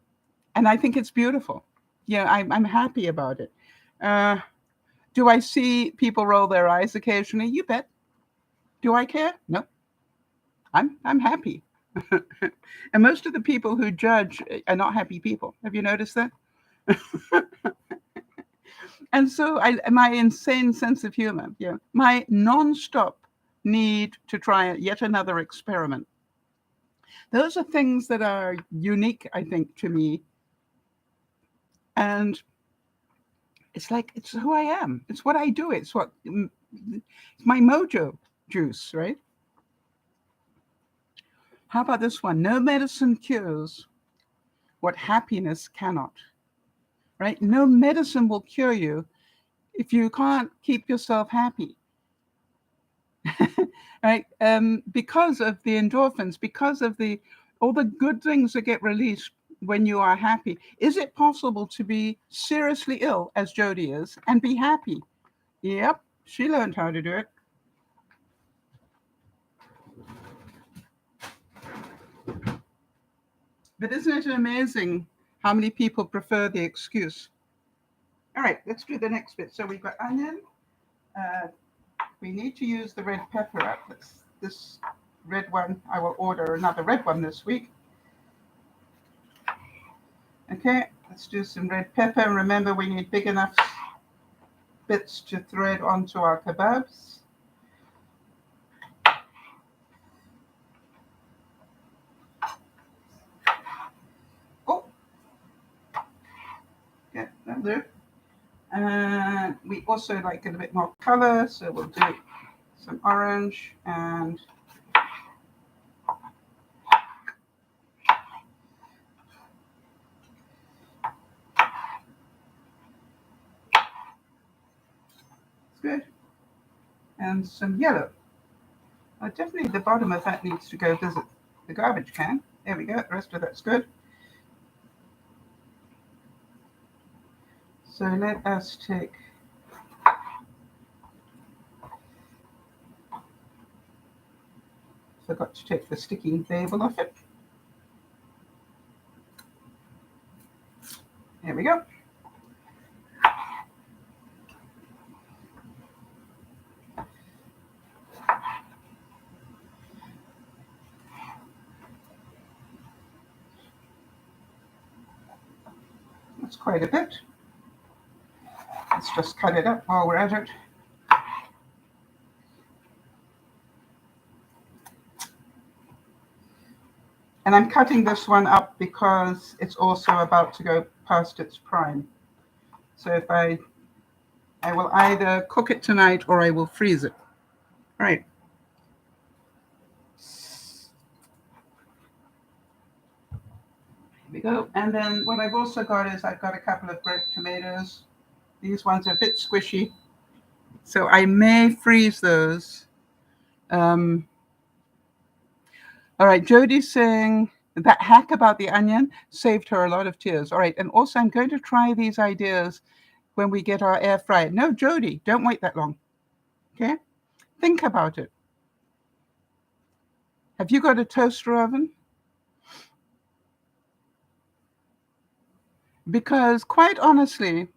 I think it's beautiful. Yeah, I'm happy about it. Uh, do I see people roll their eyes occasionally? You bet. Do I care? No. I'm happy. And most of the people who judge are not happy people. Have you noticed that? And so my insane sense of humor, my non-stop need to try yet another experiment. Those are things that are unique, I think, to me. And it's like, it's who I am. It's what I do. It's my mojo juice, right? How about this one? No medicine cures what happiness cannot, right? No medicine will cure you if you can't keep yourself happy, right? Because of the endorphins, because of all the good things that get released when you are happy. Is it possible to be seriously ill, as Jody is, and be happy? Yep, she learned how to do it. But isn't it amazing how many people prefer the excuse? All right, let's do the next bit. So we've got onion. Uh, we need to use the red pepper up. This red one, I will order another red one this week. Okay, let's do some red pepper. Remember, we need big enough bits to thread onto our kebabs. Oh, yeah, that do. And we also like it a bit more color, so we'll do some orange and good. And some yellow. Definitely the bottom of that needs to go visit the garbage can. There we go. The rest of that's good. So let us take forgot to take the sticky label off it. There we go. That's quite a bit. Let's just cut it up while we're at it. And I'm cutting this one up because it's also about to go past its prime. So if I will either cook it tonight or I will freeze it. All right. Here we go. And then what I've also got is I've got a couple of grape tomatoes. These ones are a bit squishy, so I may freeze those. All right, Jody's saying that hack about the onion saved her a lot of tears. All right, and also I'm going to try these ideas when we get our air fryer. No, Jody, don't wait that long. Okay? Think about it. Have you got a toaster oven? Because quite honestly,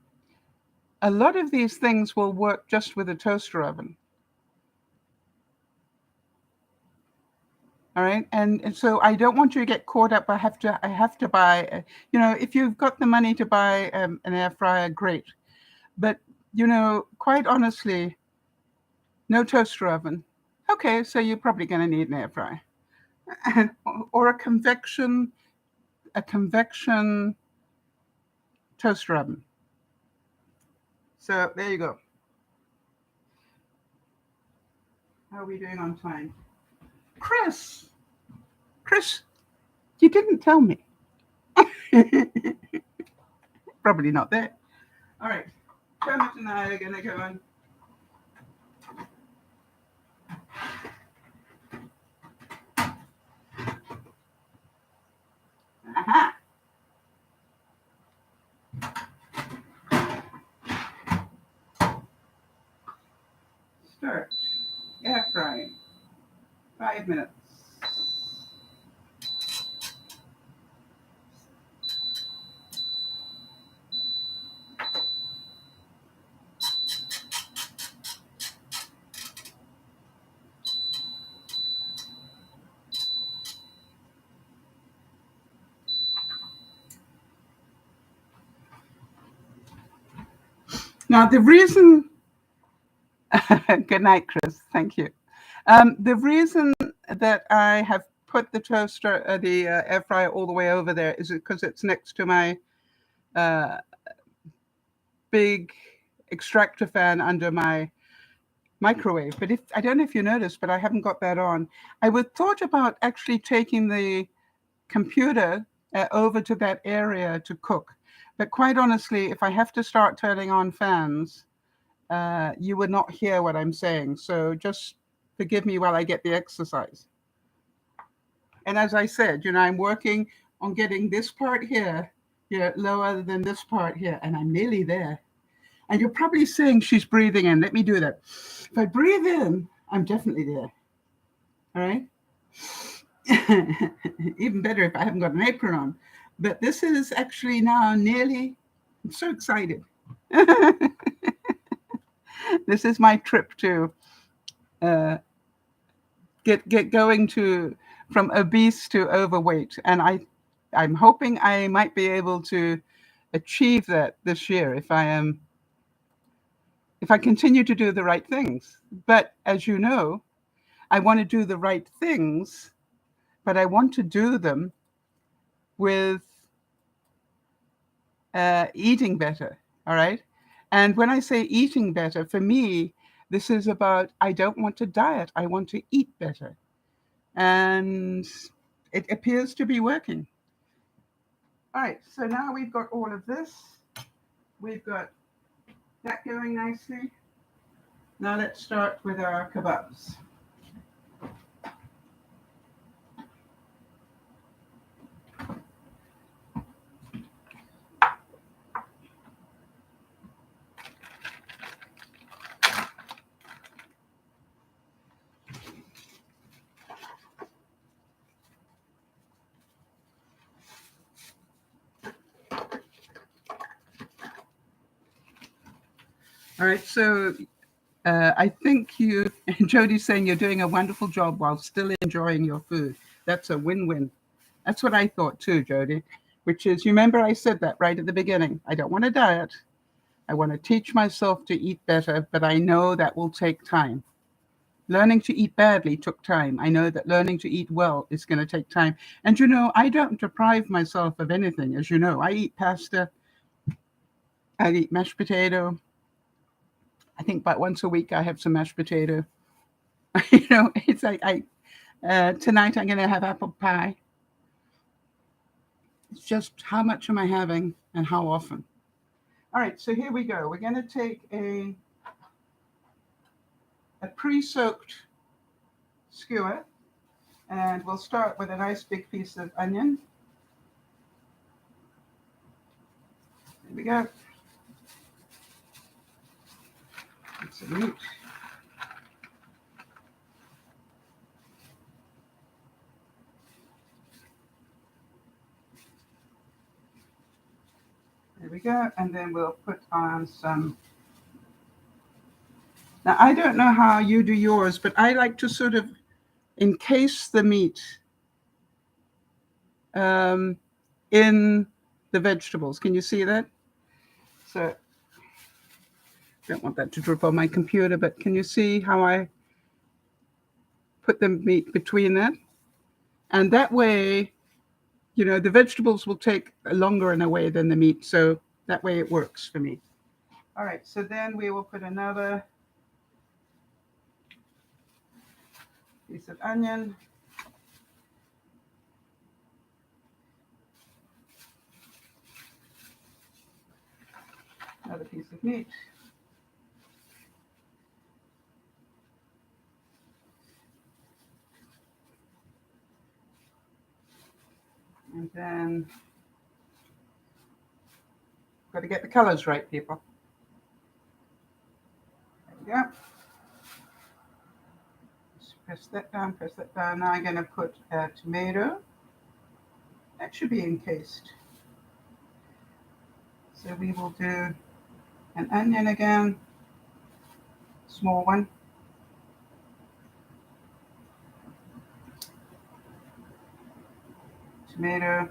a lot of these things will work just with a toaster oven. All right. And so I don't want you to get caught up. I have to buy, if you've got the money to buy an air fryer, great. But, quite honestly, no toaster oven. Okay. So you're probably going to need an air fryer or a convection toaster oven. So there you go. How are we doing on time? Chris, you didn't tell me. Probably not there. All right. Kermit and I are going to go on. Aha. Start air frying. 5 minutes. Now, the reason, good night, Chris, thank you. The reason that I have put the toaster, the air fryer all the way over there is because it's next to my big extractor fan under my microwave. But I don't know if you noticed, but I haven't got that on. I would thought about actually taking the computer over to that area to cook. But quite honestly, if I have to start turning on fans, you would not hear what I'm saying. So just forgive me while I get the exercise. And as I said, I'm working on getting this part here, lower than this part here, and I'm nearly there. And you're probably saying she's breathing in. Let me do that. If I breathe in, I'm definitely there. All right? Even better if I haven't got an apron on. But this is actually now nearly, I'm so excited. This is my trip to get going from obese to overweight. And I'm hoping I might be able to achieve that this year if I continue to do the right things. But as you know, I want to do the right things, but I want to do them with eating better. All right. And when I say eating better, for me, this is about I don't want to diet. I want to eat better. And it appears to be working. All right. So now we've got all of this. We've got that going nicely. Now let's start with our kebabs. All right, so I think you, Jody's saying you're doing a wonderful job while still enjoying your food. That's a win-win. That's what I thought too, Jody, which is, you remember I said that right at the beginning. I don't want to diet. I want to teach myself to eat better, but I know that will take time. Learning to eat badly took time. I know that learning to eat well is going to take time. And I don't deprive myself of anything. As you know, I eat pasta, I eat mashed potato. I think about once a week I have some mashed potato. It's like tonight I'm going to have apple pie. It's just how much am I having and how often. All right, so here we go. We're going to take a pre-soaked skewer, and we'll start with a nice big piece of onion. There we go. Piece of meat. There we go, and then we'll put on some. Now, I don't know how you do yours, but I like to sort of encase the meat in the vegetables. Can you see that? So, don't want that to drip on my computer, but can you see how I put the meat between that? And that way, the vegetables will take longer in a way than the meat. So that way it works for me. All right, so then we will put another piece of onion. Another piece of meat. And then, got to get the colors right, people. There we go. Just press that down, press that down. Now I'm going to put a tomato. That should be encased. So we will do an onion again, small one. Tomato.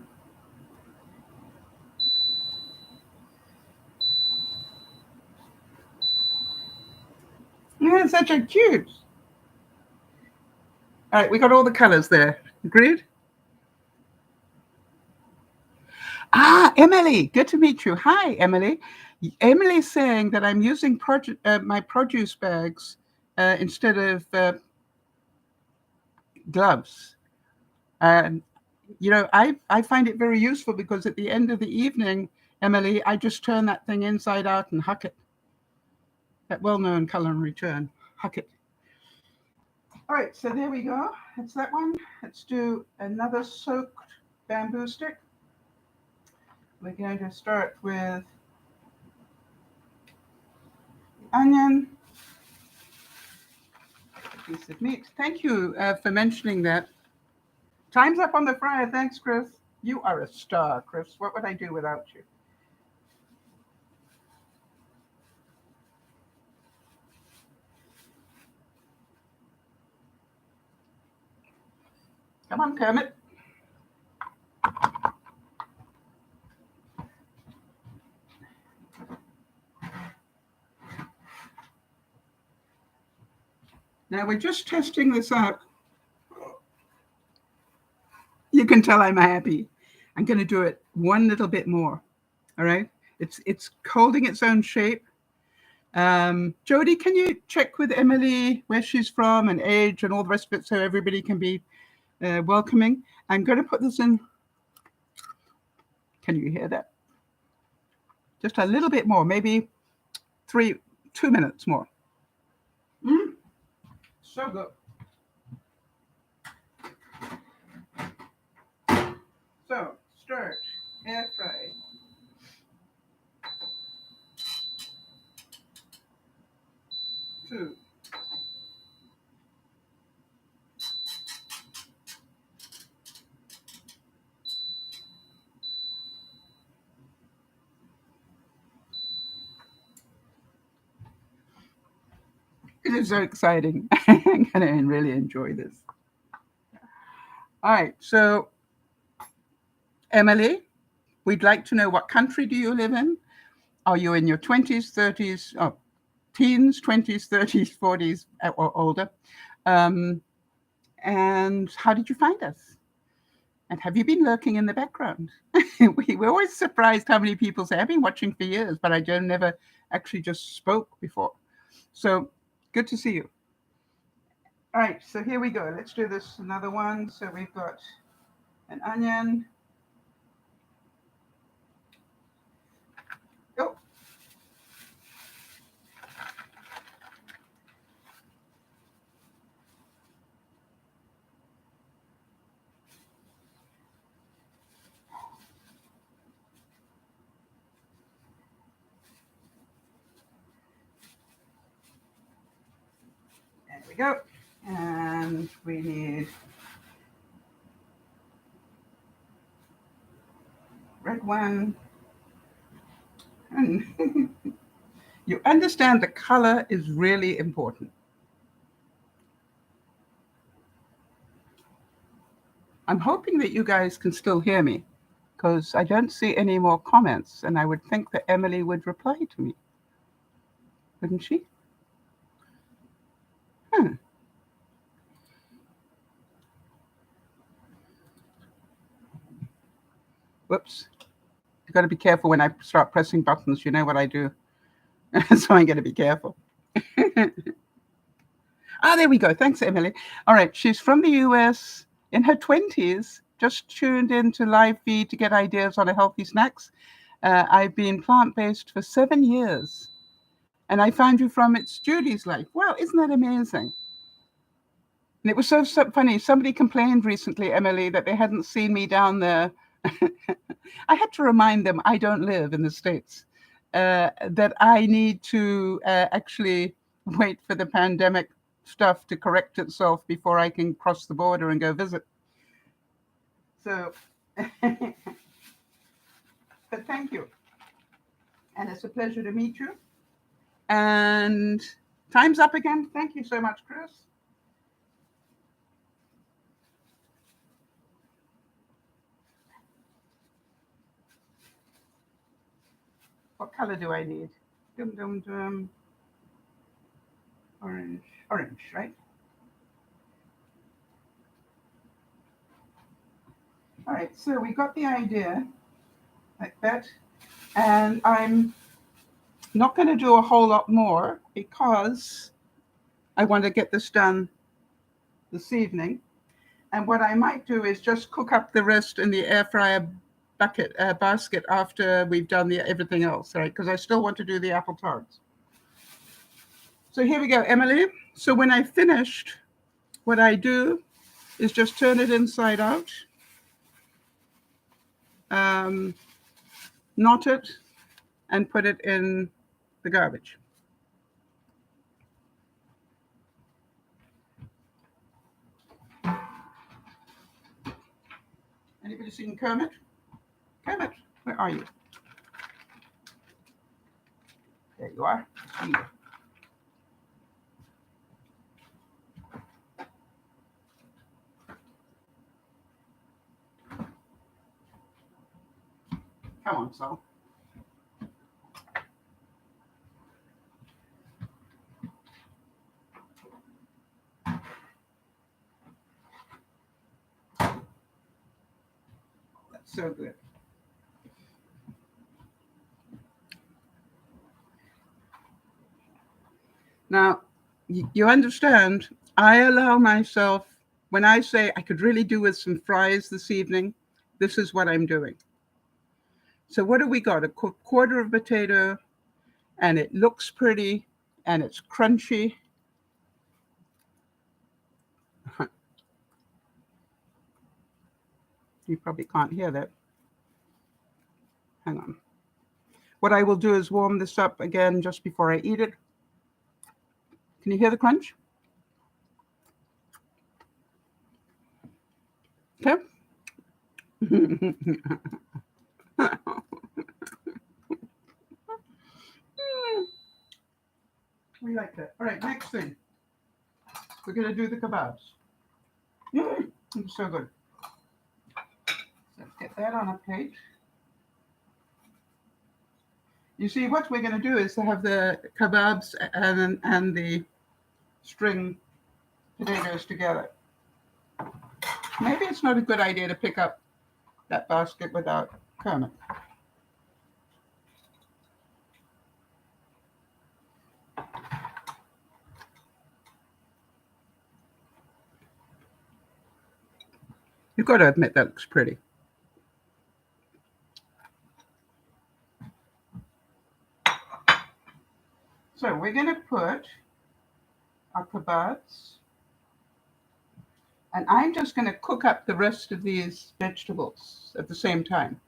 Yeah, such a cute. All right, we got all the colors there. Agreed? Emily, good to meet you. Hi, Emily. Emily's saying that I'm using my produce bags instead of gloves. And, I find it very useful because at the end of the evening, Emily, I just turn that thing inside out and huck it. That well-known color and return. Huck it. All right, so there we go. That's that one. Let's do another soaked bamboo stick. We're going to start with the onion, a piece of meat. Thank you for mentioning that. Time's up on the fryer. Thanks, Chris. You are a star, Chris. What would I do without you? Come on, Kermit. Now we're just testing this out. You can tell I'm happy. I'm going to do it one little bit more. All right. It's holding its own shape. Jody, can you check with Emily where she's from and age and all the rest of it so everybody can be welcoming? I'm going to put this in. Can you hear that? Just a little bit more, maybe 2 minutes more. So good. So, start, air fry. Two. It is so exciting. I'm going to really enjoy this. All right, so Emily, we'd like to know, what country do you live in? Are you in your 20s, 30s, teens, 20s, 30s, 40s, or older? And how did you find us? And have you been lurking in the background? We're always surprised how many people say, I've been watching for years, but I never actually just spoke before. So good to see you. All right, so here we go. Let's do this another one. So we've got an onion. Oh. There we go. And we need red one. And you understand the color is really important. I'm hoping that you guys can still hear me, because I don't see any more comments, and I would think that Emily would reply to me. Wouldn't she? Whoops. You've got to be careful when I start pressing buttons. You know what I do. So I'm going to be careful. There we go. Thanks, Emily. All right. She's from the US, in her 20s, just tuned into live feed to get ideas on a healthy snacks. I've been plant-based for 7 years, and I found you from It's Judy's Life. Wow, isn't that amazing? And it was so funny. Somebody complained recently, Emily, that they hadn't seen me down there. I had to remind them I don't live in the States, that I need to actually wait for the pandemic stuff to correct itself before I can cross the border and go visit. So, but thank you. And it's a pleasure to meet you. And time's up again. Thank you so much, Chris. What color do I need? Dum, dum, dum. Orange, right? All right, so we got the idea like that. And I'm not going to do a whole lot more because I want to get this done this evening. And what I might do is just cook up the rest in the air fryer basket after we've done everything else, right? Because I still want to do the apple tarts. So here we go, Emily. So when I finished, what I do is just turn it inside out, knot it, and put it in the garbage. Anybody seen Kermit? Kermit, where are you? There you are. Come on, Sal. That's so good. Now, you understand, I allow myself, when I say I could really do with some fries this evening, this is what I'm doing. So what do we got? A quarter of potato, and it looks pretty, and it's crunchy. You probably can't hear that. Hang on. What I will do is warm this up again just before I eat it. Can you hear the crunch? Okay. We like that. All right, next thing. We're going to do the kebabs. It's so good. So let's get that on a plate. You see, what we're going to do is to have the kebabs and the string potatoes together. Maybe it's not a good idea to pick up that basket without Kermit. You've got to admit that looks pretty. So we're going to put our kebabs, and I'm just going to cook up the rest of these vegetables at the same time.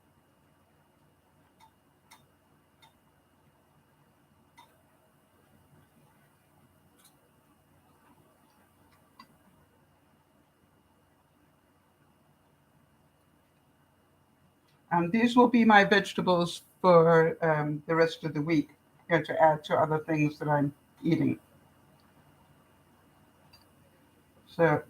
These will be my vegetables for the rest of the week, to add to other things that I'm eating. So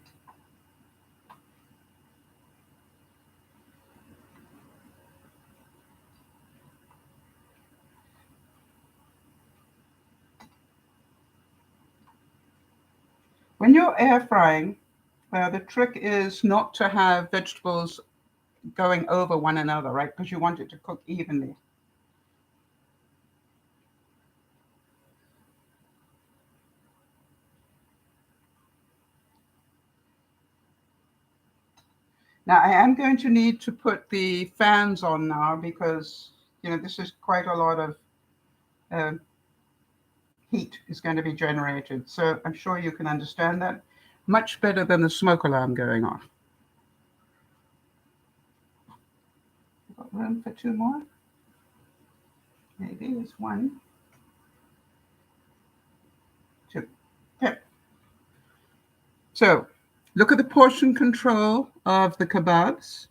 when you're air frying, the trick is not to have vegetables going over one another, right? Because you want it to cook evenly. Now I am going to need to put the fans on now because this is quite a lot of heat is going to be generated. So I'm sure you can understand that much better than the smoke alarm going off. Got room for two more? Maybe there's one, two. Okay. So look at the portion control of the kebabs.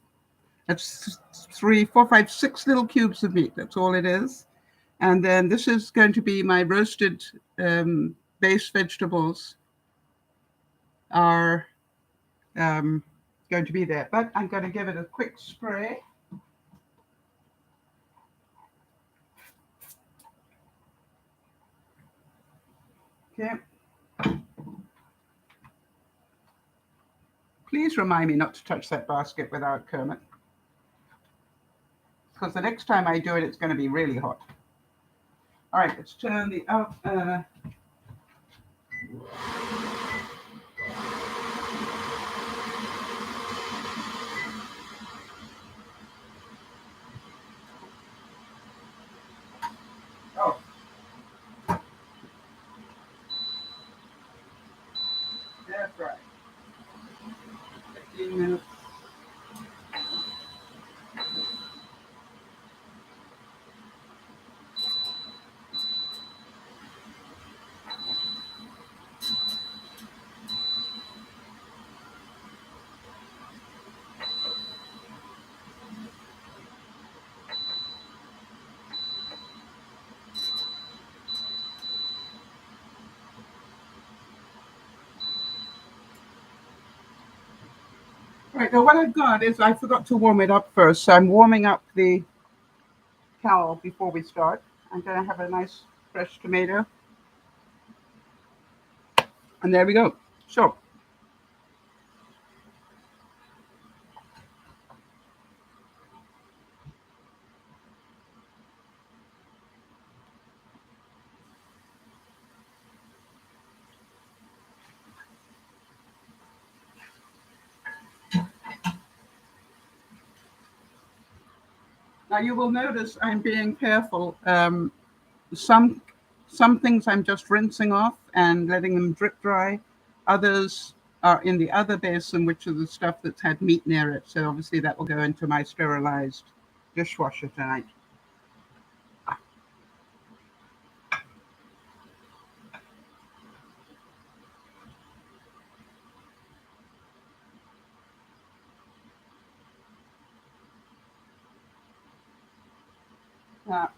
That's 3, 4, 5, 6 little cubes of meat. That's all it is. And then this is going to be my roasted base vegetables are going to be there. But I'm going to give it a quick spray. Okay. Please remind me not to touch that basket without Kermit. Because the next time I do it, it's going to be really hot. All right, let's turn the oven. Oh. That's right. 15 minutes. Right, now what I've got is I forgot to warm it up first. So I'm warming up the towel before we start. I'm going to have a nice fresh tomato. And there we go. So Now you will notice I'm being careful. Some things I'm just rinsing off and letting them drip dry. Others are in the other basin, which is the stuff that's had meat near it. So obviously that will go into my sterilized dishwasher tonight. Now,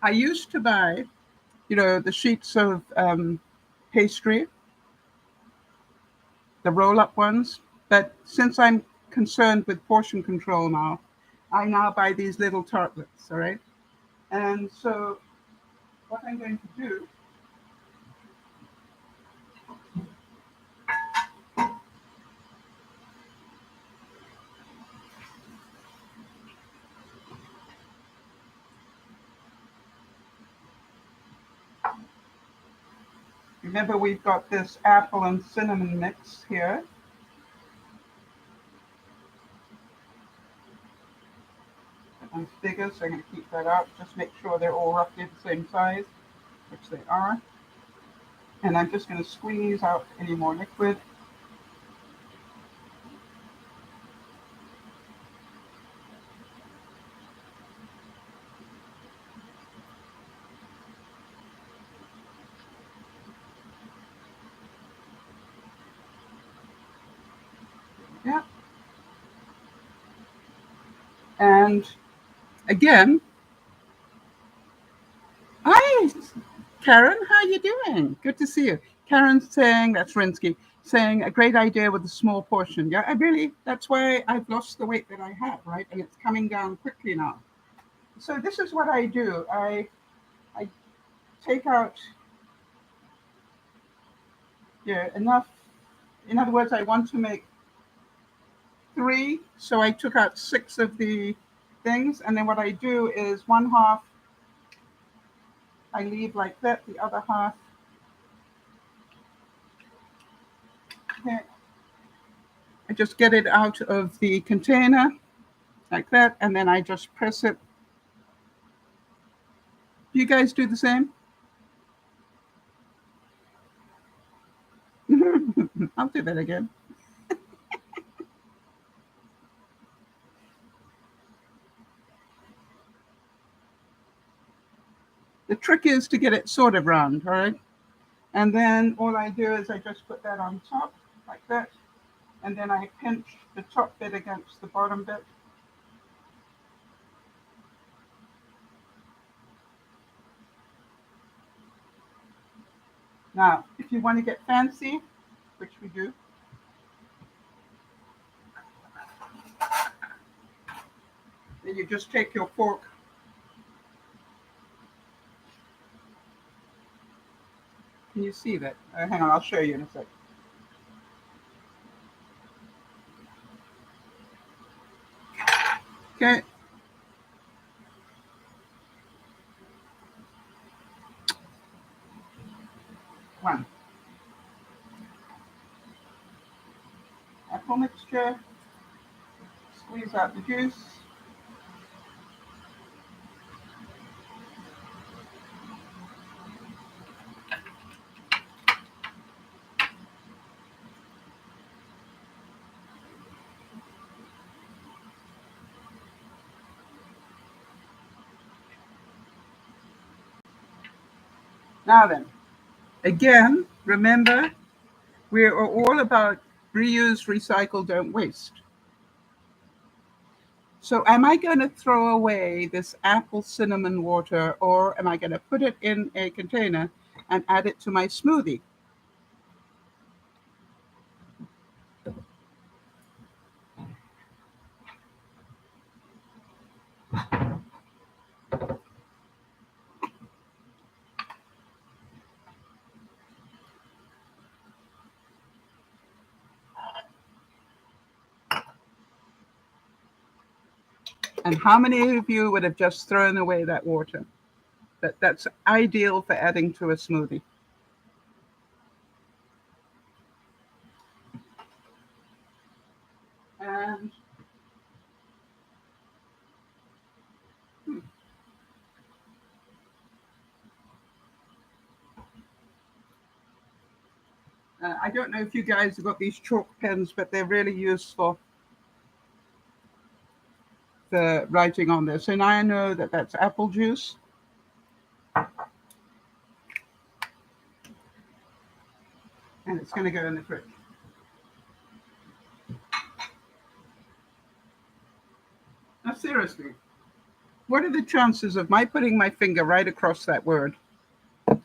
I used to buy, the sheets of pastry, the roll-up ones. But since I'm concerned with portion control now, I now buy these little tartlets, all right? And so what I'm going to do, remember we've got this apple and cinnamon mix here. That one's bigger, so I'm going to keep that out. Just make sure they're all roughly the same size, which they are. And I'm just going to squeeze out any more liquid. Yeah. And again, hi, Karen, how you doing? Good to see you. Karen's saying, that's Rinsky, saying a great idea with a small portion. Yeah, that's why I've lost the weight that I have, right? And it's coming down quickly now. So this is what I do. I take out enough. In other words, I want to make 3, so I took out 6 of the things, and then what I do is one half I leave like that, the other half here. I just get it out of the container like that, and then I just press it. Do you guys do the same? I'll do that again. The trick is to get it sort of round, all right? And then all I do is I just put that on top like that, and then I pinch the top bit against the bottom bit. Now, if you want to get fancy, which we do, then you just take your fork. Can you see that? Hang on, I'll show you in a sec. Okay. One. Apple mixture. Squeeze out the juice. Now then, again, remember, we are all about reuse, recycle, don't waste. So am I going to throw away this apple cinnamon water, or am I going to put it in a container and add it to my smoothie? And how many of you would have just thrown away that water? That's ideal for adding to a smoothie. I don't know if you guys have got these chalk pens, but they're really useful for writing on this. And I know that that's apple juice. And it's going to go in the fridge. Now, seriously, what are the chances of my putting my finger right across that word?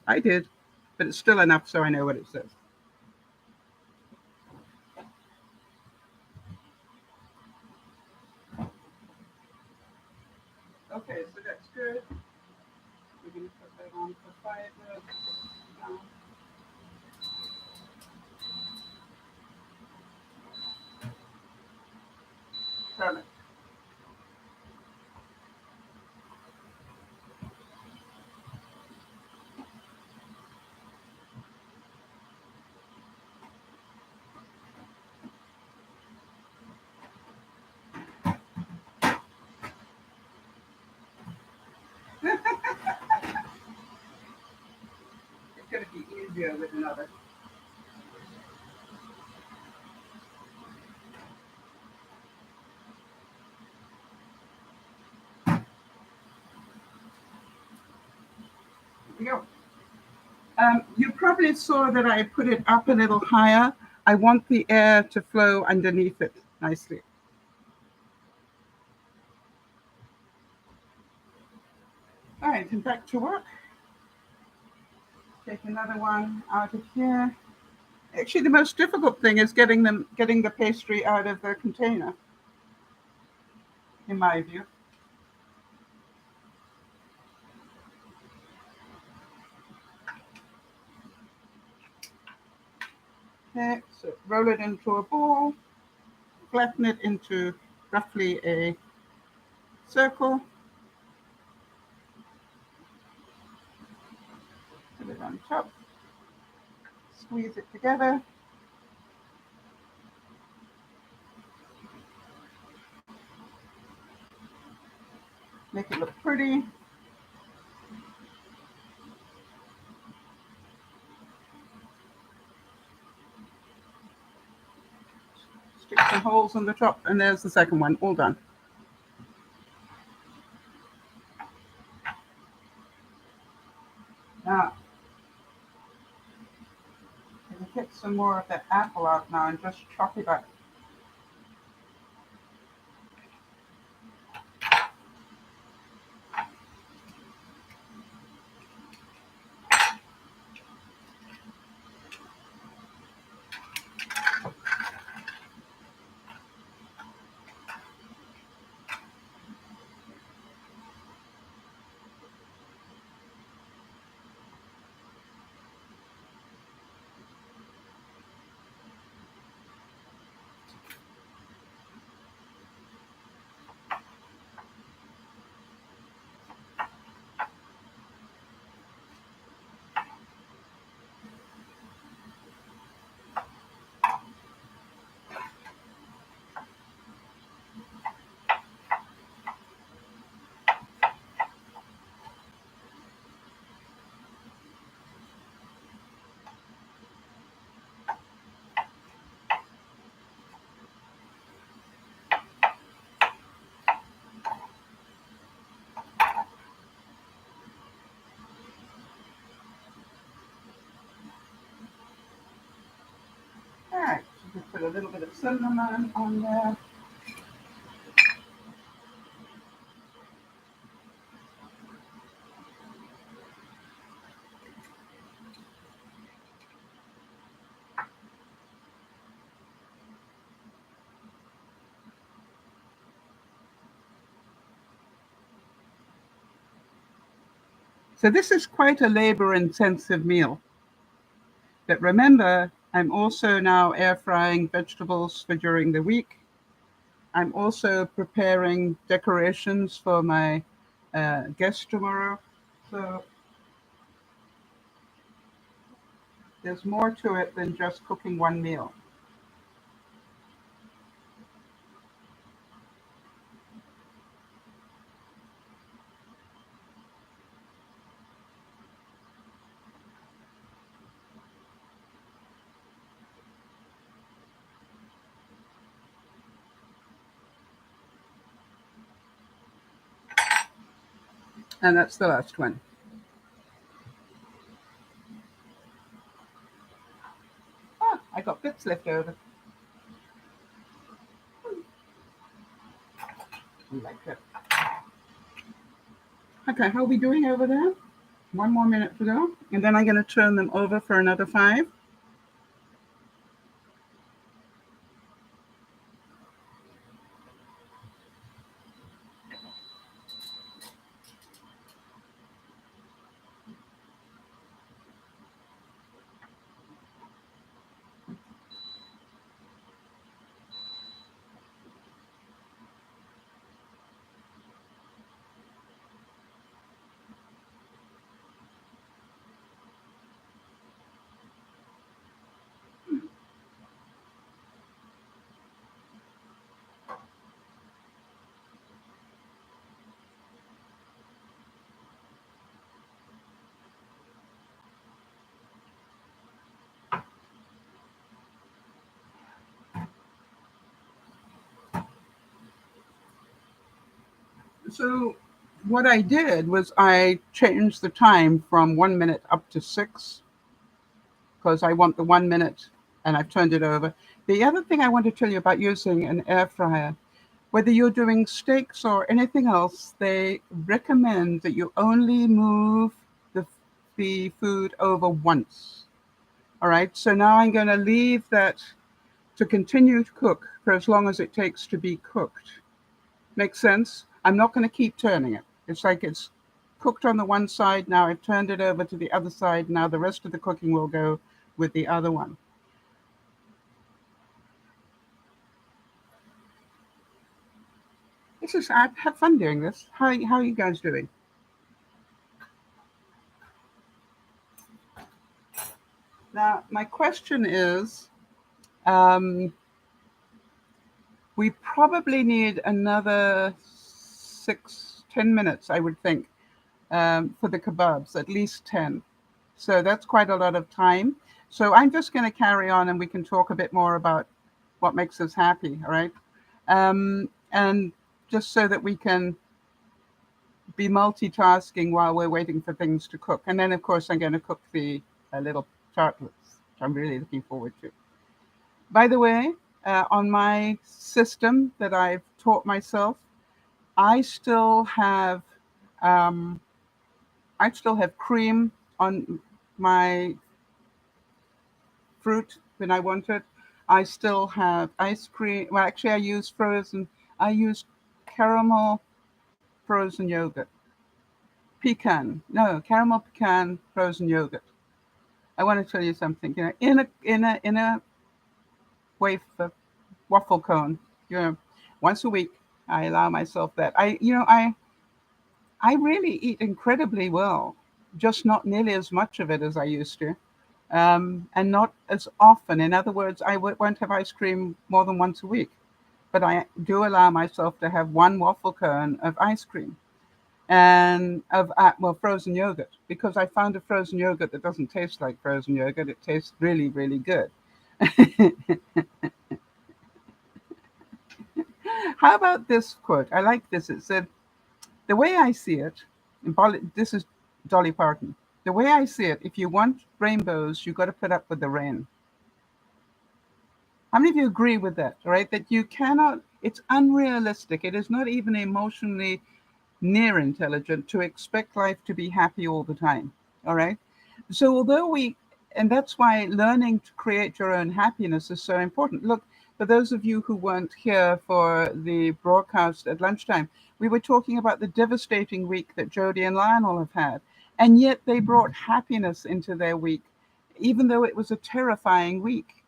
I did, but it's still enough so I know what it says. Okay, so that's good. We're going to put that on for 5 minutes. Perfect. It's going to be easier with another. Here we go. You probably saw that I put it up a little higher. I want the air to flow underneath it nicely. All right, and back to work. Take another one out of here. Actually, the most difficult thing is getting the pastry out of the container, in my view. Okay, so roll it into a ball, flatten it into roughly a circle. Put it on top. Squeeze it together. Make it look pretty. Stick some holes in the top, and there's the second one, all done. Now, I'm going to get some more of that apple out now and just chop it up. All right, so just put a little bit of cinnamon on there. So this is quite a labor-intensive meal. But remember, I'm also now air frying vegetables for during the week. I'm also preparing decorations for my guest tomorrow. So there's more to it than just cooking one meal. And that's the last one. Ah, I got bits left over. I like that. Okay, how are we doing over there? One more minute to go. And then I'm going to turn them over for another 5. So what I did was I changed the time from 1 minute up to 6 because I want the 1 minute, and I've turned it over. The other thing I want to tell you about using an air fryer, whether you're doing steaks or anything else, they recommend that you only move the, the food over once. All right. So now I'm going to leave that to continue to cook for as long as it takes to be cooked. Makes sense? I'm not going to keep turning it. It's like it's cooked on the one side. Now I've turned it over to the other side. Now the rest of the cooking will go with the other one. I have fun doing this. How are you guys doing? Now, my question is, um, we probably need another 10 minutes, I would think, for the kebabs, at least 10. So that's quite a lot of time. So I'm just going to carry on and we can talk a bit more about what makes us happy, all right? And just so that we can be multitasking while we're waiting for things to cook. And then, of course, I'm going to cook the little tartlets, which I'm really looking forward to. By the way, on my system that I've taught myself, I still have um, cream on my fruit when I want it. I still have ice cream. Well, actually, I use frozen. I use caramel frozen yogurt. Pecan. No, caramel pecan frozen yogurt. I want to tell you something. In a wafer waffle cone. Once a week, I allow myself that. I really eat incredibly well, just not nearly as much of it as I used to, and not as often. In other words, won't have ice cream more than once a week, but I do allow myself to have one waffle cone of ice cream and of frozen yogurt, because I found a frozen yogurt that doesn't taste like frozen yogurt. It tastes really, really good. How about this quote? I like this. It said, "The way I see it, this is Dolly Parton. The way I see it, if you want rainbows, you got to put up with the rain." How many of you agree with that? Right? That you cannot. It's unrealistic. It is not even emotionally near intelligent to expect life to be happy all the time. All right. So and that's why learning to create your own happiness is so important. Look, for those of you who weren't here for the broadcast at lunchtime, we were talking about the devastating week that Jody and Lionel have had. And yet they brought happiness into their week, even though it was a terrifying week.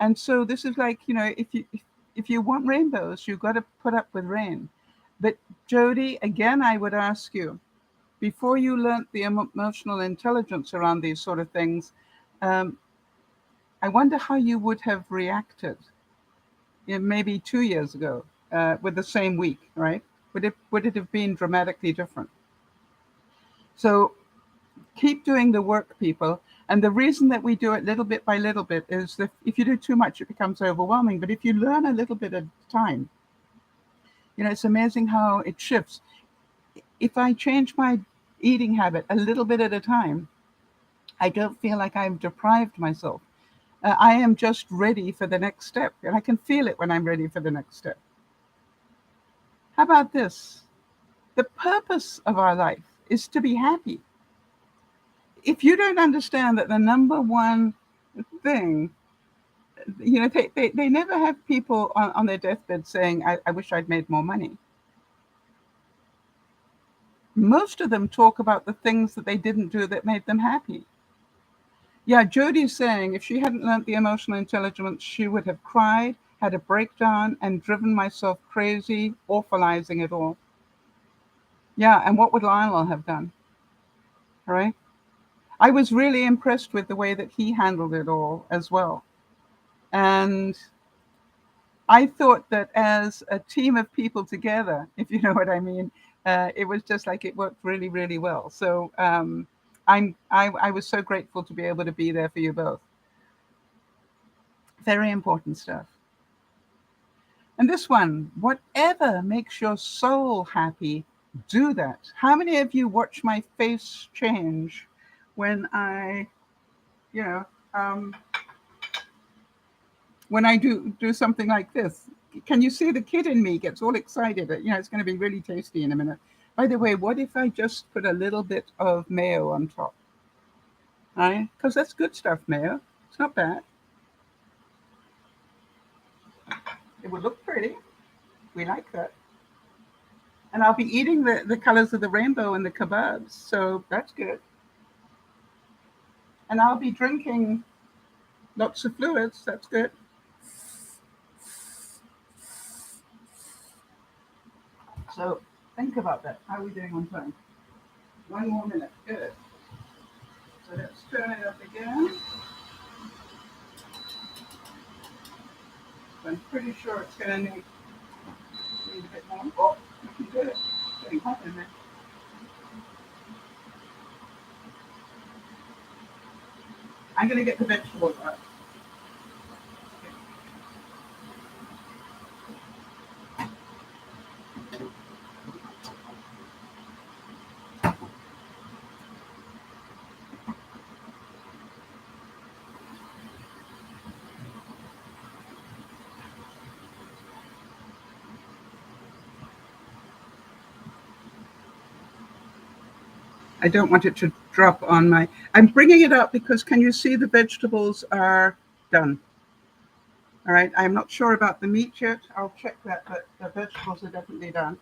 And so this is like, if you want rainbows, you've got to put up with rain. But Jody, again, I would ask you, before you learnt the emotional intelligence around these sort of things, um, I wonder how you would have reacted, maybe 2 years ago, with the same week, right? Would it have been dramatically different? So keep doing the work, people. And the reason that we do it little bit by little bit is that if you do too much, it becomes overwhelming. But if you learn a little bit at a time, it's amazing how it shifts. if I change my eating habit a little bit at a time, I don't feel like I've deprived myself. I am just ready for the next step, and I can feel it when I'm ready for the next step. How about this? The purpose of our life is to be happy. If you don't understand that the number one thing, they never have people on their deathbed saying, I wish I'd made more money. Most of them talk about the things that they didn't do that made them happy. Yeah, Jodie's saying if she hadn't learned the emotional intelligence, she would have cried, had a breakdown, and driven myself crazy, awfulizing it all. Yeah, and what would Lionel have done? Right? I was really impressed with the way that he handled it all as well. And I thought that as a team of people together, if you know what I mean, it was just like it worked really, really well. So I was so grateful to be able to be there for you both. Very important stuff. And this one, whatever makes your soul happy, do that. How many of you watch my face change when I, you know, when I do something like this? Can you see the kid in me gets all excited? It's going to be really tasty in a minute. By the way, what if I just put a little bit of mayo on top? Right? Because that's good stuff, mayo. It's not bad. It would look pretty. We like that. And I'll be eating the colors of the rainbow in the kebabs, so that's good. And I'll be drinking lots of fluids, that's good. So think about that. How are we doing on time? 1 more minute, good. So let's turn it up again. I'm pretty sure it's going to need a bit more. Oh, you can do it. It's getting hot in there. I'm going to get the vegetables out. I don't want it to drop on my... I'm bringing it up because can you see the vegetables are done? All right, I'm not sure about the meat yet. I'll check that, but the vegetables are definitely done.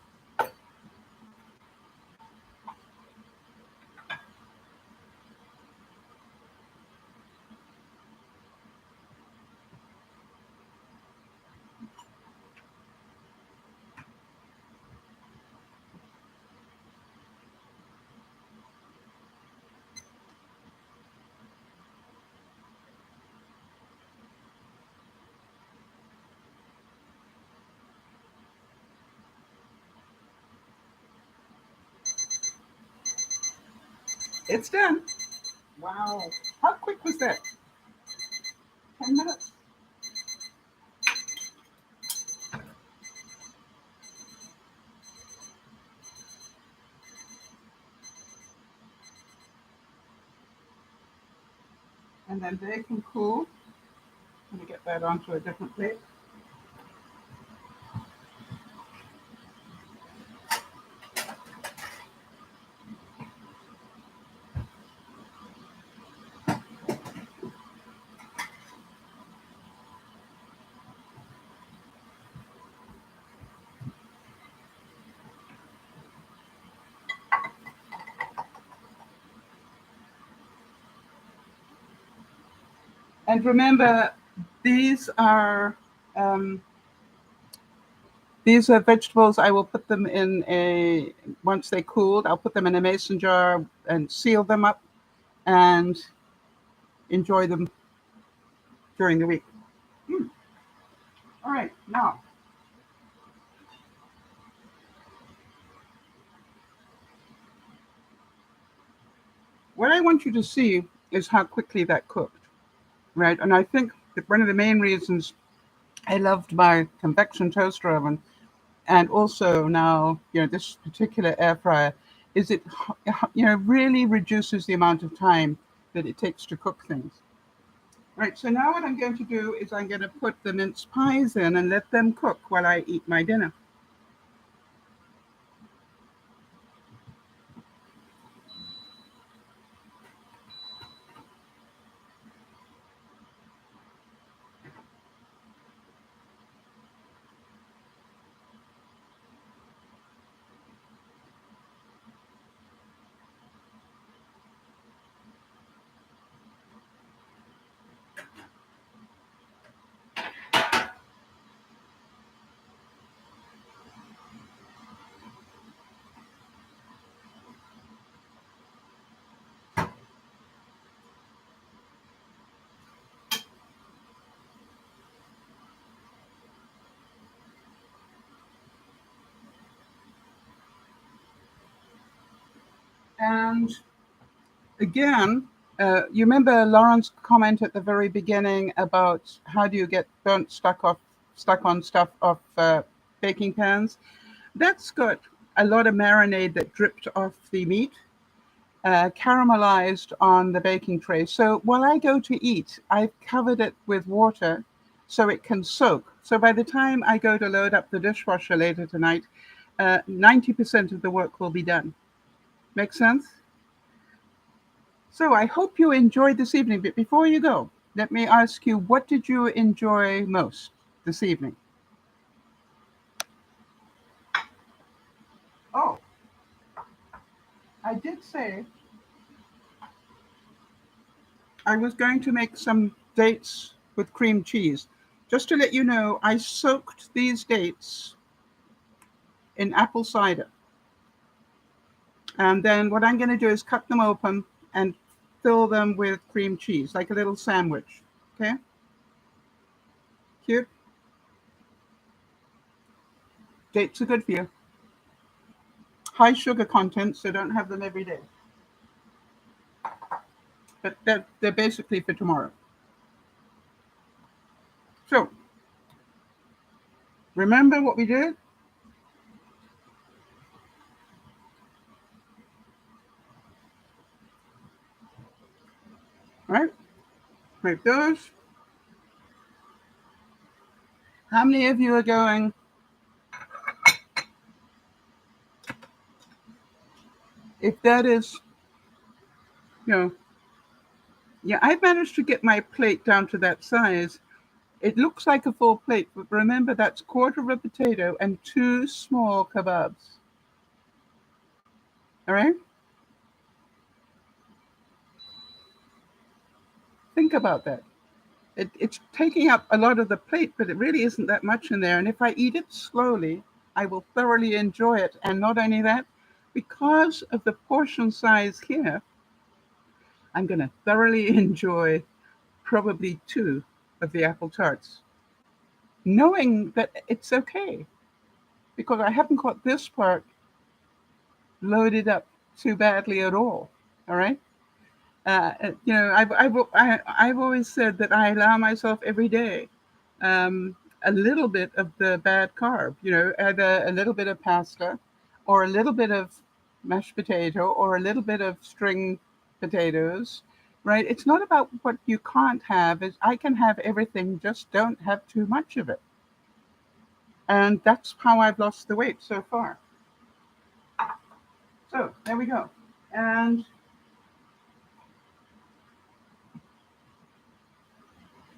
It's done. Wow. How quick was that? 10 minutes? And then they can cool. Let me get that onto a different plate. And remember, these are vegetables. I will put them in once they cooled, I'll put them in a mason jar and seal them up and enjoy them during the week. All right, now. What I want you to see is how quickly that cooked, right? And I think that one of the main reasons I loved my convection toaster oven and also now, this particular air fryer is it, really reduces the amount of time that it takes to cook things. Right, so now what I'm going to do is I'm going to put the mince pies in and let them cook while I eat my dinner. And again, you remember Lauren's comment at the very beginning about how do you get burnt stuck on stuff off baking pans? That's got a lot of marinade that dripped off the meat, caramelized on the baking tray. So while I go to eat, I've covered it with water so it can soak. So by the time I go to load up the dishwasher later tonight, 90% of the work will be done. Make sense? So I hope you enjoyed this evening. But before you go, let me ask you, what did you enjoy most this evening? Oh, I did say I was going to make some dates with cream cheese. Just to let you know, I soaked these dates in apple cider. And then what I'm going to do is cut them open and fill them with cream cheese, like a little sandwich. Okay? Cute? Dates are good for you. High sugar content, so don't have them every day. But they're basically for tomorrow. So, remember what we did? Right? Make those. How many of you are going? If that is, yeah, I've managed to get my plate down to that size. It looks like a full plate, but remember that's a quarter of a potato and 2 small kebabs. All right? Think about that. It's taking up a lot of the plate, but it really isn't that much in there. And if I eat it slowly, I will thoroughly enjoy it. And not only that, because of the portion size here, I'm going to thoroughly enjoy probably 2 of the apple tarts, knowing that it's okay because I haven't got this part loaded up too badly at all. All right. I've always said that I allow myself every day a little bit of the bad carb, either a little bit of pasta or a little bit of mashed potato or a little bit of string potatoes, right? It's not about what you can't have. Is I can have everything, just don't have too much of it. And that's how I've lost the weight so far. So there we go. And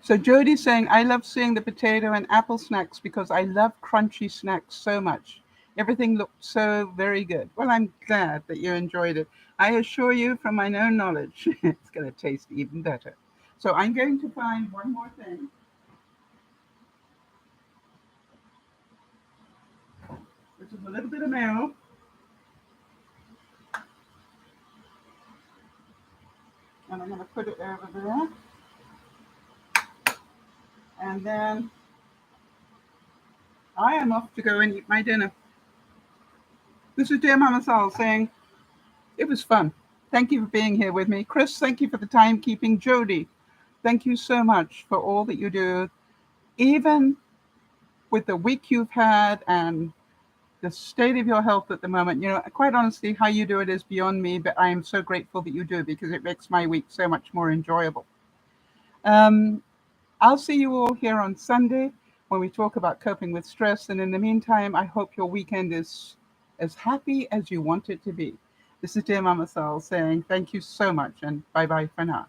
so Jody's saying, I love seeing the potato and apple snacks because I love crunchy snacks so much. Everything looked so very good. Well, I'm glad that you enjoyed it. I assure you from my own knowledge, it's going to taste even better. So I'm going to find one more thing. Which is a little bit of mayo. And I'm going to put it over there. And then I am off to go and eat my dinner. This is DearMamaSal saying, it was fun. Thank you for being here with me. Chris, thank you for the timekeeping. Jody, thank you so much for all that you do. Even with the week you've had and the state of your health at the moment. Quite honestly, how you do it is beyond me, but I am so grateful that you do, because it makes my week so much more enjoyable. I'll see you all here on Sunday when we talk about coping with stress. And in the meantime, I hope your weekend is as happy as you want it to be. This is Dear Mama Sal saying thank you so much, and bye-bye for now.